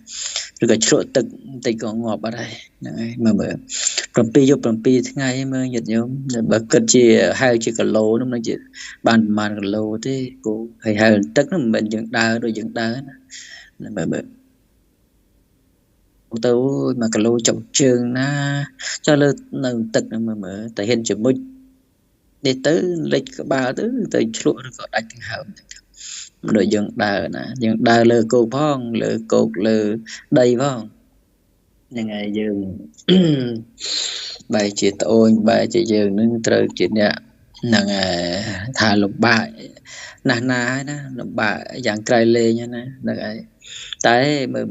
ឬក៏ជ្រក់ទឹកបន្តិចក៏ងាប់អត់ហើយហ្នឹងហើយមើល7យប់7ថ្ងៃមើលញាតិញោមបើគិតជាហៅជាគីឡូនោះមិនជាបានប្រហែលគីឡូទេគូហើយហៅទឹកនោះមិនមែនយើងដើរដូចយើងដើរណាមើលទៅ1គីឡូចុកជើងណាចុះលើនៅទឹកមើលតែហ៊ានជាមួយនេះទៅលេចក្បាលទៅឆ្លក់ឬក៏ដាច់ដង្ហើមដូចយើងដើរណាយើងដើរលើគោកផងលើគោកលើដីផងហ្នឹងហើយយើងបែរជាត្អូញបែរជាយើងនឹងត្រូវជាអ្នកហ្នឹងថាលំបាកណាស់ណាហើយណាលំបាកយ៉ាងក្រៃលែងណាហ្នឹងហើយតែមើល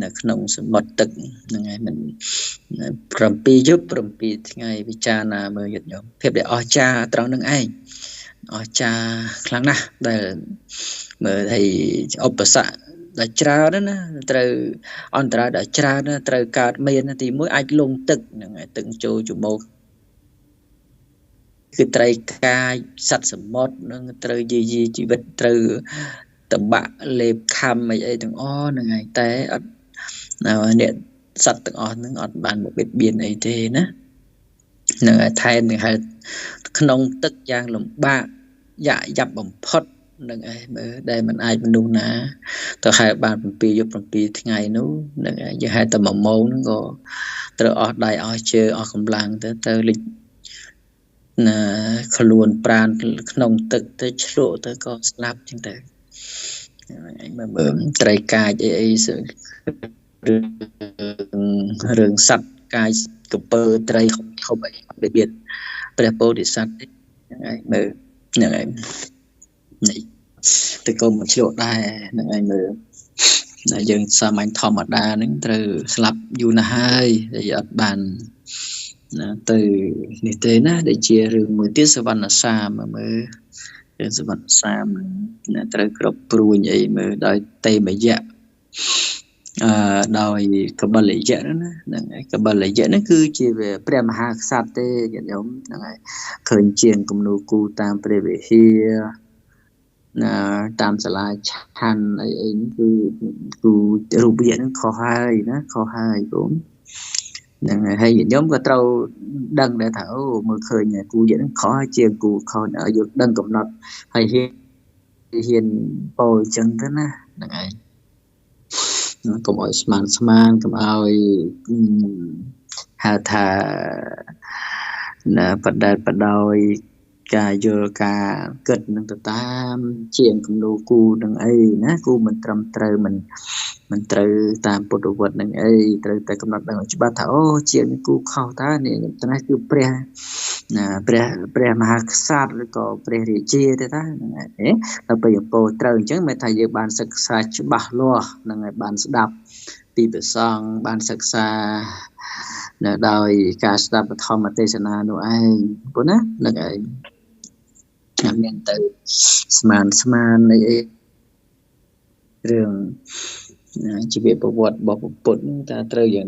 នៅក្នុងសមុទ្រទឹកហ្នឹងហើយមិន7យប់7ថ្ងៃពិចារណាមើលយត់ញោមភាពដែលអស្ចារ្យត្រង់នឹងឯងអស្ចារ្យខ្លាំងណាស់ដែលមើលឲ្យឧបសគ្គដែលច្រើនណាត្រូវអន្តរាយដែលច្រើនណាត្រូវកើតមានទី1អាចលងទឹកហ្នឹងហើយទឹកចូលច្រមុះគឺត្រីកាយសត្វសមុទ្រនឹងត្រូវយាយីជីវិតត្រូវតបាក់លេបខំអីទាំងអស់ហ្នឹងហើយតែអត់អ្នកសត្វទាំងអស់ហ្នឹងអត់បានមកបៀតបៀនអីទេណាហ្នឹងហើយថែមនឹងហៅក្នុងទឹកយ៉ាងលំបាកយ៉ាប់បំផុតនឹងឯងមើលដែលមិនអាចមនុស្សណាទៅហៅបាន7យប់7ថ្ងៃនោះនឹងឯងយើងហៅតែ1 ម៉ោងហ្នឹងក៏ត្រូវអស់ដៃអស់ជើងអស់កម្លាំងទៅលិចណាខ្លួនប្រាណក្នុងទឹកទៅឆ្លក់ទៅក៏ស្លាប់ចឹងទៅឯងមើលត្រីកាចអីរឿងសត្វកាយកពើត្រីខុបអីអត់របៀបព្រះពោធិសត្វហ្នឹងឯងមើលហ្នឹងឯងនេះទៅក៏មកឆ្លក់ដែរហ្នឹងឯងមើលយើងសាមញ្ញធម្មតាហ្នឹងត្រូវស្លាប់យូរណាស់ហើយអត់បានណាទៅនេះទេណាដែលជារឿងមួយទៀតសវណ្ណសាមមើលរឿងសវណ្ណសាមណាត្រូវគ្រប់ព្រួញអីមើលដោយតេមយៈដោយកបលយៈណាហ្នឹងហើយកបលយៈហ្នឹងគឺជាព្រះមហាក្សត្រទេញាតិញោមហ្នឹងហើយឃើញជាងគំនូគូតាមព្រះវិហារណាតាមសាលាឆាន់អីហ្នឹងគឺរូបយៈហ្នឹងខុសហើយណាខុសហើយបងហ្នឹងហើយញាតិញោមក៏ត្រូវដឹងដែរថាអូមើលឃើញគូយៈហ្នឹងខុសជាងគូខុសឲ្យយកដឹងកំណត់ហើយហ៊ានពោលអញ្ចឹងទៅណាហ្នឹងឯងកុំឲ្យស្មានកុំឲ្យហៅថាណាបដែតបដោយការយល់ការគិតនឹងទៅតាមជាងគំនូគូនឹងអីណាគូមិនត្រឹមត្រូវមិនត្រូវតាមពុទ្ធវត្តនឹងអីត្រូវតែកំណត់ដឹងឲ្យច្បាស់ថាអូជាងគូខុសតើនេះត្នេះគឺព្រះណាព្រះមហាក្សត្រឬក៏ព្រះរាជាទេតាហ្នឹងឯងដល់ពេលពោលត្រូវអញ្ចឹងមិនថាយើងបានសិក្សាច្បាស់លាស់ហ្នឹងហើយបានស្ដាប់ពីព្រះសង្ឃបានសិក្សានៅដោយការស្ដាប់ធម្មទេសនានោះឯងព្រោះណាហ្នឹងឯងមានទៅស្មានអីរឿងជីវប្រវត្តិរបស់ពុទ្ធតែត្រូវយ៉ា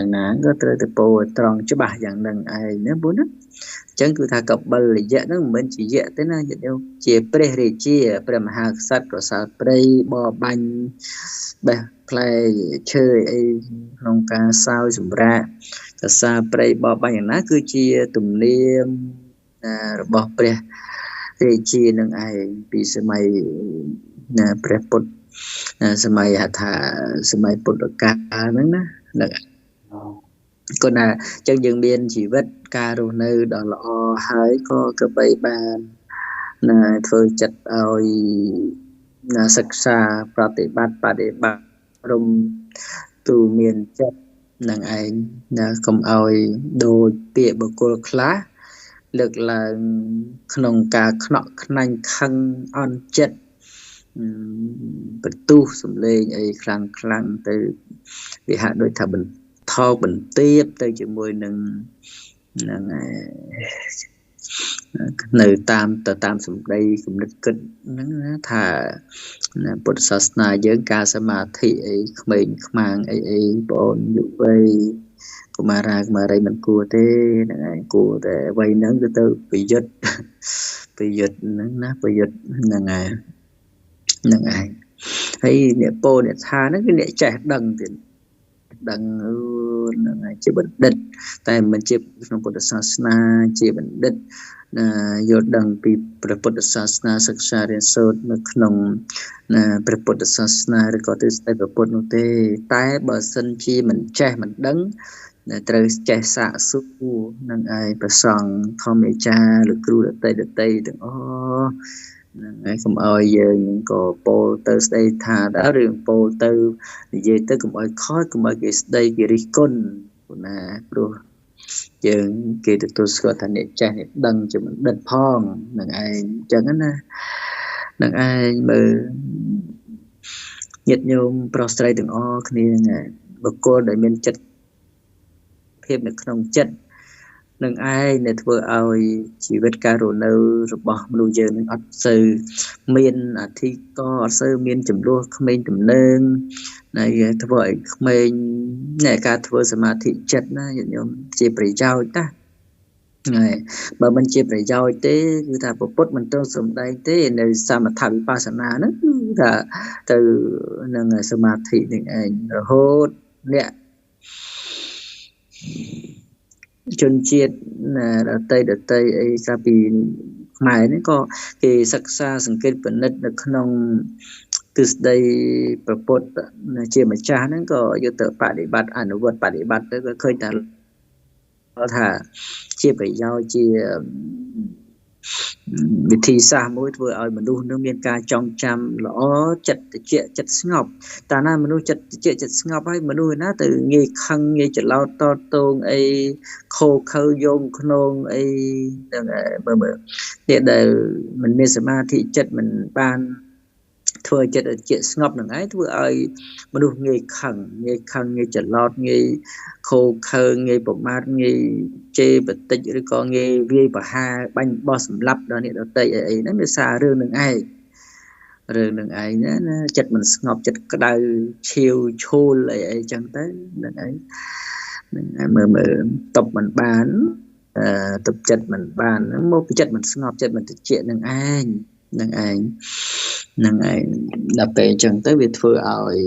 ងណាក៏ត្រូវទៅពោលត្រង់ច្បាស់យ៉ាងហ្នឹងឯងណាព្រោះណាអញ្ចឹងគឺថាកបលយៈហ្នឹងមិនមែនជាយៈទេណាញាតិញោមជាព្រះរាជាព្រះមហាក្សត្រក៏សើព្រៃបបាញ់បេះផ្លែឈើអីក្នុងការសោយសម្រាប់កសាព្រៃបបាញ់យ៉ាងណាគឺជាទំនៀមរបស់ព្រះរាជានឹងឯងពីសម័យព្រះពុទ្ធសម័យថាសម័យពុទ្ធកាលហ្នឹងណាហ្នឹងក៏ណាអញ្ចឹងយើងមានជីវិតការរស់នៅដ៏ល្អហើយក៏បីបានណាធ្វើចិត្តឲ្យណាសិក្សាប្រតិបត្តិបដិបត្តិរំទូមានចិត្ត នឹងឯងណាកុំឲ្យដូចពាក្យបុគ្គលខ្លះលើកឡើងក្នុងការខ្នក់ខ្នាញ់ខឹងអន់ចិត្តបន្ទុះសំលេងអីខ្លាំងទៅវាហាក់ដូចថាបន្ថោកបន្ទាបទៅជាមួយនឹងនៅតាមសម្ដីគំនិតគិតហ្នឹងណាថាពុទ្ធសាសនាយើងការសមាធិអីក្មេងខ្មាងអីបងអូនយុវវ័យកុមារាកុមារីមិនគួរទេហ្នឹងឯងគួរតែអ្វីហ្នឹងគឺទៅប្រយុទ្ធហ្នឹងណាប្រយុទ្ធហ្នឹងឯងហើយអ្នកពោអ្នកថាហ្នឹងគឺអ្នកចេះដឹងទៀតដឹងហ្នឹងហើយជាបណ្ឌិតតែមិនជាក្នុងពុទ្ធសាសនាជាបណ្ឌិតយល់ដឹងពីព្រះពុទ្ធសាសនាសិក្សារៀនសូត្រនៅក្នុងព្រះពុទ្ធសាសនាឬក៏ទស្សនៈព្រះពុទ្ធនោះទេតែបើសិនជាមិនចេះមិនដឹងត្រូវចេះសាកសួរនឹងឯងប្រសង់ធម្មអាចារ្យឬគ្រូដតីទាំងអស់ហ្នឹងហើយកុំឲ្យយើងក៏ពោលទៅស្ដីថាដល់រឿងពោលទៅនិយាយទៅកុំឲ្យខកុំឲ្យគេស្ដីគេរិះគន់ណាព្រោះយើងគេទទួលស្គាល់ថាអ្នកចេះអ្នកដឹងជាបណ្ឌិតផងនឹងឯងអញ្ចឹងណានឹងឯងមើលញាតិញោមប្រុសស្រីទាំងអស់គ្នាហ្នឹងបុគ្គលដែលមានចិត្តភាពនៅក្នុងចិត្តនឹងឯងដែលធ្វើឲ្យជីវិតការរស់នៅរបស់មនុស្សយើងនឹងអត់សូវមានអធិការអត់សូវមានចំនួនក្មេងទំនើងណាធ្វើឲ្យក្មេងការធ្វើសមាធិចិត្តណាញាតិញោមជាប្រយោជន៍ណាហើយបើមិនជាប្រយោជន៍ទេគឺថាពុទ្ធមិនទ្រង់សំដែងទេនៅសមថវិបស្សនាហ្នឹងគឺថាទៅនឹងសមាធិនឹងឯងរហូតអ្នកជនជាតិដតីអីកាលពីខ្មែរនេះក៏គេសិក្សាសង្កេតពិនិត្យនៅក្នុងទស្សដីប្រពុតជាម្ចាស់ហ្នឹងក៏យកទៅបដិបត្តិអនុវត្តបដិបត្តិទៅក៏ឃើញថាជាប្រយោជន៍ជាវិធីសាស្ត្រមួយធ្វើឲ្យមនុស្សនឹងមានការចងចាំល្អចិត្តត្រជាក់ចិត្តស្ងប់តាណាមនុស្សចិត្តត្រជាក់ចិត្តស្ងប់ហើយមនុស្សណាទៅងាយខឹងងាយច្រឡោតតតងអីខោខើយងក្នុងអីហ្នឹងមើលអ្នកដែលមិនមានសមាធិចិត្តមិនបានធ្វើចិត្តត្រជាក់ស្ងប់នឹងឯងធ្វើឲ្យមនុស្សងាយខឹងងាយច្រឡោតងាយខោខើងាយប្រមាថងាយជេរបតិចឬក៏ងាយវាយប្រហារបាញ់បោះសម្លាប់ដល់អ្នកដទៃអីហ្នឹងវាសាររឿងនឹងឯងណាចិត្តមិនស្ងប់ចិត្តក្តៅឈាវឈូលអីចឹងទៅហ្នឹងឯងមើលតបមិនបានទប់ចិត្តមិនបានមកពីចិត្តមិនស្ងប់ចិត្តមិនត្រជាក់នឹងឯងដល់ពេលអញ្ចឹងទៅវាធ្វើឲ្យ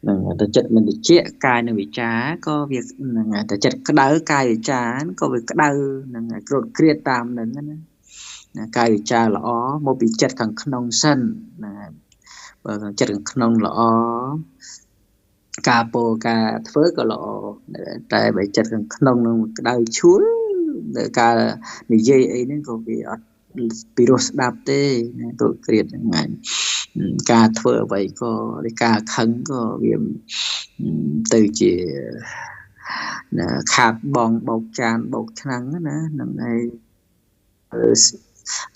នឹងតែចិត្តមិនត្រជាក់កាយនិងវិចារក៏វាហ្នឹងតែចិត្តក្តៅកាយវិចារក៏វាក្តៅហ្នឹងក្រោតគ្រៀតតាមហ្នឹងណាកាយវិចារល្អមកពីចិត្តខាងក្នុងសិនណាបើចិត្តខាងក្នុងល្អការពោលការធ្វើក៏ល្អតែបើចិត្តខាងក្នុងនឹងក្តៅឈួលការនិយាយអីហ្នឹងក៏វាអត់ពីរោះស្ដាប់ទេទៅគ្រៀតហ្នឹងការធ្វើអ្វីក៏ការខឹងក៏វាទៅជាខាតបងបោកចានបោកឆ្នាំងណាហ្នឹងឯង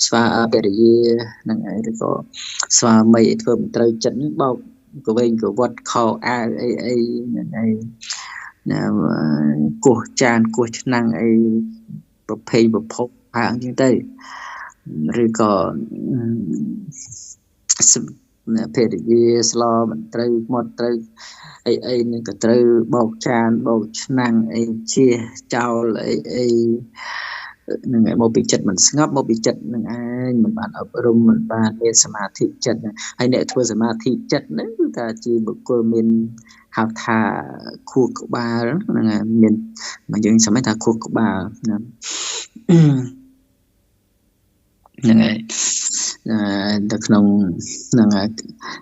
ស្វាអបរិយាហ្នឹងឯងឬក៏ស្វាមីធ្វើមិនត្រូវចិត្តហ្នឹងបោកក៏វិញក៏វត្តខោអាវអីហ្នឹងឯងណាគោះចានគោះឆ្នាំងអីប្រភេទប្រភពផាអញ្ចឹងទៅឬក៏ភេទយាស្លមិនត្រូវមកត្រូវអីនឹងក៏ត្រូវបោកចានបោកឆ្នាំងអីជាចោលអីនឹងមកពីចិត្តមិនស្ងប់មកពីចិត្តនឹងឯងមិនបានអប់រំមិនបានមានសមាធិចិត្តហើយអ្នកធ្វើសមាធិចិត្តហ្នឹងគឺថាជាបុគ្គលមានហៅថាខួរក្បាលហ្នឹងមានមកយើងសម័យថាខួរក្បាលហ្នឹងហើយនៅក្នុងហ្នឹង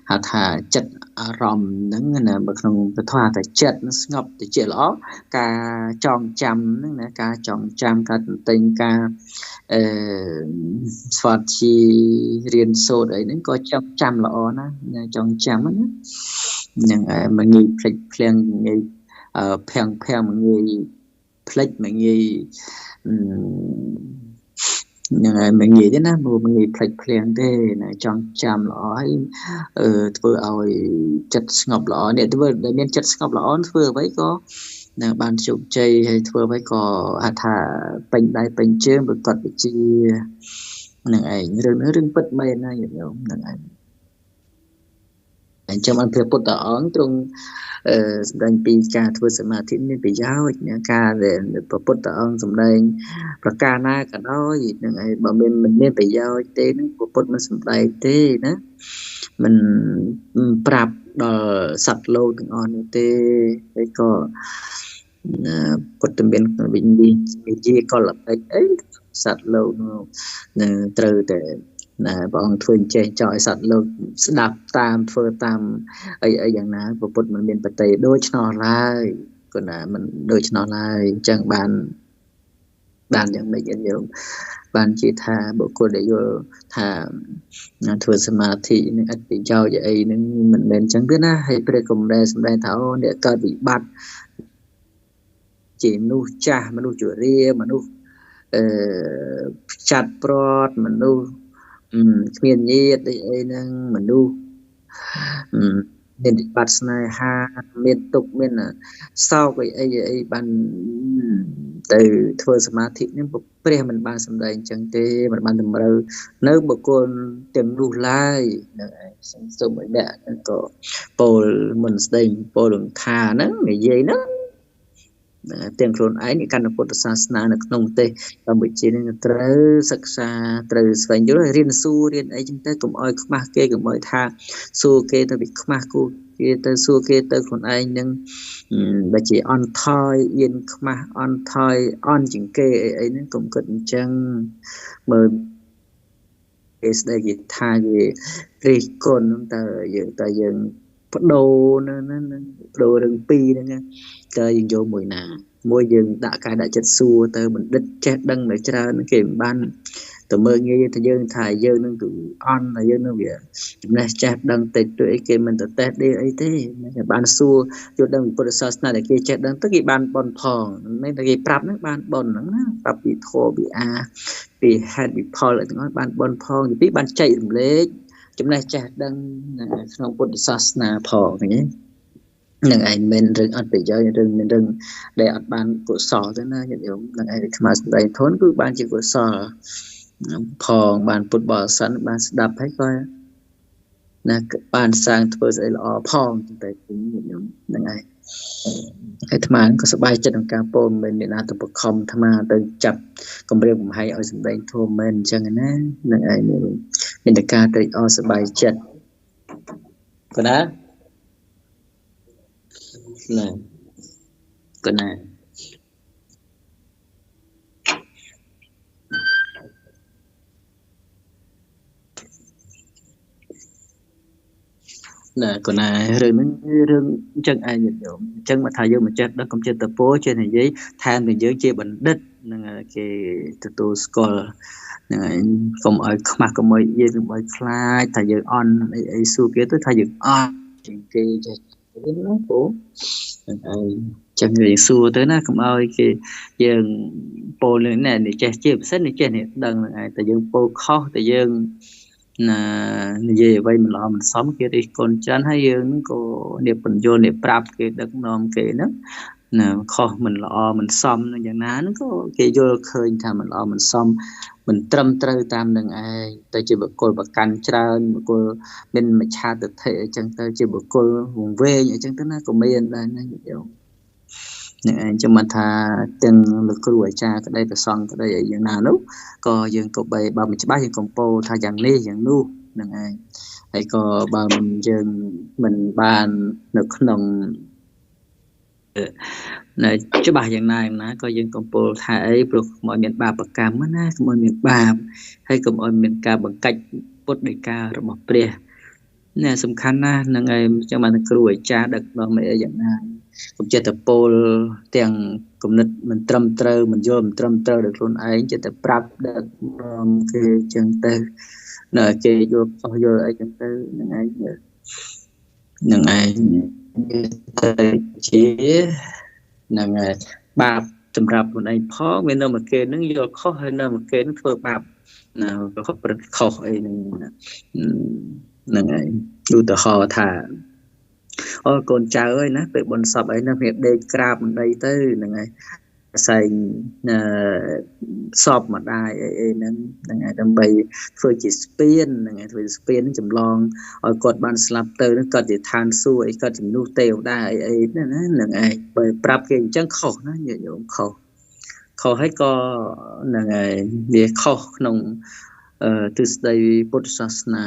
ហៅថាចិត្តអារម្មណ៍ហ្នឹងណាបើក្នុងពធថាចិត្តស្ងប់ត្រជាក់ល្អការចងចាំហ្នឹងណាការចងចាំការទន្ទិញការស្វាត់ជារៀនសូត្រអីហ្នឹងក៏ចងចាំល្អណាចងចាំហ្នឹងមិនងាយភ្លេចភ្លាំងងាយ phèn mà người plek mà người mình nghĩ thế na mình nghĩ plek phèn thế này trong chăm lõi vừa ao chất ngọc lõ để vừa để miền chất ngọc lõ vừa với có ban chụp chơi hay vừa với có thà bánh đai bánh chơi một cọt bị chi này rừng bật mây na nhiều này anh trong anh phải bút tỏ trong dan pi caធ្វើសមាធិមានប្រយោជន៍ការដែលប្រពុតអង្គសម្ដែងប្រការណាក៏ដោយនឹងឯងបើមានមិនមានប្រយោជន៍ទេនឹងប្រពុតមិនសម្ដែងទេណាមិនប្រាប់ដល់សត្វលោកទាំងអស់នោះទេហើយក៏ពុទ្ធមានវិញនិយាយកលតិចអីសត្វលោកនឹងត្រូវតែព្រះអង្គធ្វើចេះចោលឲ្យសត្វលោកស្ដាប់តាមធ្វើតាមអីយ៉ាងណាពុទ្ធមិនមានបតីដូចឆ្នោឡើយគណាមិនដូចឆ្នោឡើយអញ្ចឹងបានយ៉ាងម៉េចញោមបានជាថាបុគ្គលដែលយល់ថាធ្វើសមាធិនឹងអត្ថប្រយោជន៍អីនឹងមិនមែនអញ្ចឹងទេណាហើយព្រះគំរែសម្ដែងថាអូអ្នកកើតវិបត្តិជាមនុស្សចាស់មនុស្សជរាមនុស្សចាត់ប្រត់មនុស្សគ្មានញាតិអីហ្នឹងមនុស្សមានវិបត្តិស្នេហាមានទុក្ខមានសោកអីបានទៅធ្វើសមាធិនេះព្រះមិនបានសម្ដែងអញ្ចឹងទេមិនបានតម្រូវនៅបុគ្គលទាំងនោះឡើយហ្នឹងឯងសូមឲ្យអ្នកក៏ពោលមិនស្ដីពោលនឹងថាហ្នឹងនិយាយហ្នឹងទាំងខ្លួនឯងកាន់ពុទ្ធសាសនានៅក្នុងប្រទេសកម្ពុជានេះត្រូវសិក្សាត្រូវស្វែងយល់រៀនសួររៀនអីចឹងទៅកុំឲ្យខ្មាស់គេកុំឲ្យថាសួរគេទៅវាខ្មាស់គូគេទៅសួរគេទៅខ្លួនឯងនឹងបើជាអន់ថយអៀនខ្មាស់អន់ថយអន់ជាងគេអីហ្នឹងកុំគិតអញ្ចឹងមើលគេស្ដីគេថាវារិះគន់ហ្នឹងតើយើងបដូរហ្នឹងបដូររឿងពីរហ្នឹងតើយើងយកមួយណាមួយយើងដាក់កាយដាក់ចិត្តសួរទៅបណ្ឌិតចេះដឹងនៅច្រើនគេមិនបានទៅមើលងាយទៅយើងថាយើងនឹងគឺអន់ហើយយើងនឹងវាចំណេះចេះដឹងតិចតួចអីគេមិនទៅតេស្តទេអីទេបានសួរយល់ដឹងពុទ្ធសាសនាដែលគេចេះដឹងទៅគេបានបនផងមិនតែគេប្រាប់ហ្នឹងបានបនហ្នឹងណាប្រាប់ពីធម៌ពីអាពីហេតុពីផលអីទាំងអស់បានបនផងទី2បានចែករំលែកចំណេះចេះដឹងក្នុងពុទ្ធសាសនាផងឃើញទេនឹងឯងមិនរឿងអត់ប្រយោជន៍រឿងដែលអត់បានកុសលទេណាញាតិញោមនឹងឯងខ្មាស់ស្ដីធនគឺបានជាកុសលផងបានពុទ្ធបរិស័ទបានស្ដាប់ហើយក៏ណាបានសាងធ្វើស្អីល្អផងតែញាតិញោមនឹងឯងហើយអាត្មាក៏សប្បាយចិត្តក្នុងការពោលមិនមានណាទៅបខំអាត្មាទៅចាប់គម្រាមកំហែងឲ្យសម្ដែងធម៌មែនអញ្ចឹងណានឹងឯងមានតែការត្រេកអរសប្បាយចិត្តក៏ណាណាក៏ណាក៏ណារឿងហ្នឹងរឿងអញ្ចឹងឯងញាតិញោមអញ្ចឹងមកថាយើងមិនចេះដឹងកុំចេះទៅពោចេះនិយាយថែមទាំងយើងជាបណ្ឌិតនឹងគេទទួលស្គាល់ហ្នឹងហើយកុំឲ្យខ្មាស់កុំឲ្យនិយាយកុំឲ្យខ្លាចថាយើងអន់អីសួរគេទៅថាយើងអត់ជាងគេចេះណាពូហ្នឹងហើយចឹងនិយាយសួរទៅណាកុំឲ្យគេយើងពោលនេះណែនេះចេះជាពិសេសនេះចេះនេះដឹងហ្នឹងហើយតែយើងពោលខុសតែយើងណានិយាយអ្វីមិនល្អមិនសមគេរិះគន់ច្រើនហើយយើងហ្នឹងក៏នេះបញ្យល់នេះប្រាប់គេដឹកនាំគេហ្នឹងណាខុសមិនល្អមិនសមនឹងយ៉ាងណាហ្នឹងក៏គេយល់ឃើញថាមិនល្អមិនសមមិនត្រឹមត្រូវតាមនឹងឯងទៅជាបុគ្គលប្រកាន់ច្រើនបុគ្គលមានមច្ឆាទិដ្ឋិអញ្ចឹងទៅជាបុគ្គលវង្វេងអញ្ចឹងទៅណាក៏មានដែរណាយោនឹងឯងចាំថាទាំងលោកគ្រូអាចារ្យក្តីប្រសង់ក្តីយ៉ាងណានោះក៏យើងក៏បីបើមិនច្បាស់យើងកំពោថាយ៉ាងនេះយ៉ាងនោះនឹងឯងហើយក៏បើមិនយើងមិនបាននៅក្នុងនៅច្បាស់យ៉ាងណាក៏យើងកំពោលថាអីព្រោះមកមានបាបកម្មណាកុំឲ្យមានបាបហើយកុំឲ្យមានការបង្កាច់ពុទ្ធដីការបស់ព្រះនេះសំខាន់ណាស់នឹងឯងចឹងបានគ្រូអាចារ្យដឹកនាំអីយ៉ាងណាកុំចេះតែពោលទាំងគំនិតមិនត្រឹមត្រូវមិនយល់មិនត្រឹមត្រូវដល់ខ្លួនឯងចេះតែប្រាប់ដឹកនាំគេចឹងទៅនៅគេយល់ខុសយល់អីចឹងទៅនឹងឯងទៅជា ហ្នឹងហើយបាបសម្រាប់ខ្លួនឯងផងវានៅមកគេនឹងយល់ខុសហើយនៅមកគេនឹងធ្វើបាបណាខុសប្រតិខុសអីហ្នឹងហ្នឹងហើយឧទាហរណ៍ថាអូកូនចៅអើយណាពេលបុណ្យសពអីណាវាដេកក្រាបមិនដីទៅហ្នឹងហើយផ្សេងសពម្ដាយអីហ្នឹងហ្នឹងហើយដើម្បីធ្វើជាស្ពានហ្នឹងហើយធ្វើជាស្ពានចម្លងឲ្យគាត់បានស្លាប់ទៅហ្នឹងគាត់ជាឋានសួគ៌អីគាត់ជំនួសទេវតាអីហ្នឹងណាហ្នឹងឯងបើប្រាប់គេអញ្ចឹងខុសណាញាតិញោមខុសហើយក៏ហ្នឹងហើយវាខុសក្នុងទស្សនវិពុទ្ធសាសនា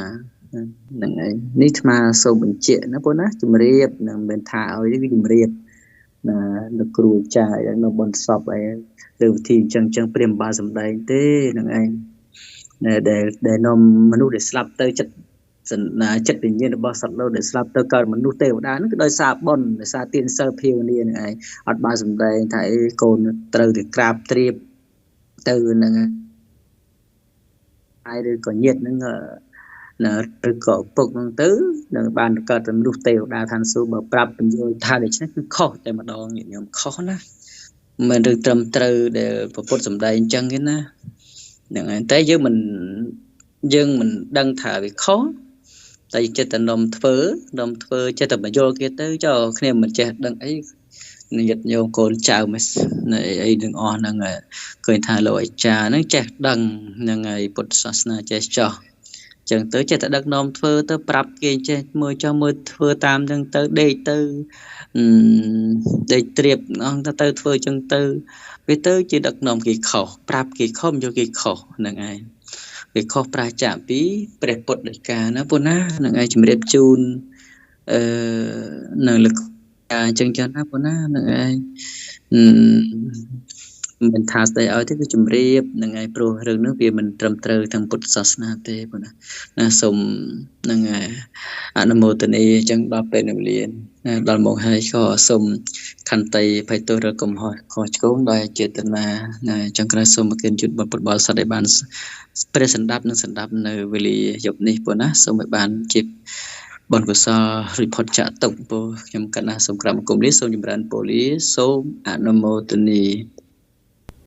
ហ្នឹងហើយនេះអាត្មាសូមបញ្ជាក់ណាបងណាជំរាបនឹងមិនថាឲ្យវាជំរាបណាលោកគ្រូចាយនៅបនសពអីឬវិធីអញ្ចឹងព្រាមបាលសម្ដែងទេហ្នឹងឯងដែលនាំមនុស្សដែលស្លាប់ទៅចិត្តចិត្តវិញ្ញាណរបស់សត្វលោកដែលស្លាប់ទៅកើតមនុស្សទេវតាហ្នឹងគឺដោយសារបុណ្យដោយសារទានសិលភាវនាហ្នឹងឯងអត់បានសម្ដែងថាអីកូនត្រូវតែក្រាបត្រៀបទៅហ្នឹងហើយឬក៏ញាតិហ្នឹងឬក៏ពុកហ្នឹងទៅនឹងបានកើតទៅមនុស្សទេវតាឋានសួគ៌បើប្រាប់បញ្យល់ថាដូច្នេះគឺខុសតែម្ដងញាតិញោមខុសណាមិនឬត្រឹមត្រូវដែលពុទ្ធសម្ដែងអញ្ចឹងទេណាហ្នឹងហើយតែយើងមិនដឹងថាវាខុសតែចិត្តតែនាំធ្វើចិត្តតែបញ្យល់គេទៅចុះគ្នាមិនចេះដឹងអីញាតិញោមកូនចៅមិនអីទាំងអស់ហ្នឹងឃើញថាលោកអាចារ្យហ្នឹងចេះដឹងហ្នឹងហើយពុទ្ធសាសនាចេះចោះចឹងទៅចេះតែដឹកនាំធ្វើទៅប្រាប់គេចេះមើលធ្វើតាមចឹងទៅដេកទៅត្រៀបអង្គទៅធ្វើចឹងទៅវាទៅជាដឹកនាំគេខុសប្រាប់គេខុសយកគេខុសហ្នឹងឯងវាខុសប្រាសចាកពីព្រះពុទ្ធដីកាណាពុណាហ្នឹងឯងជំរាបជូននៅលើអញ្ចឹងណាពុណាហ្នឹងឯងមិនថាស្ដីឲ្យទេគឺជំរាបហ្នឹងឯងព្រោះរឿងនោះវាមិនត្រឹមត្រូវទាំងពុទ្ធសាសនាទេបងណាសូមហ្នឹងឯងអនុមោទនាអញ្ចឹងដល់ពេលវេលាដល់មកហើយក៏សូមខន្តីភ័យទោសឬកំហុសខុសឆ្គងដោយចេតនាណាអញ្ចឹងក្រោយសូមអរគុណជូនបុព្វបុរសដែលបានព្រះសន្តាប់និងសន្តាប់នៅវេលាយប់នេះបងណាសូមឲ្យបានជាបនកុសលរិផុតចាក់ទុកពោខ្ញុំកណ្ណាសូមក្រាបបង្គំលាសូមចម្រើនពរលាសូមអនុមោទនា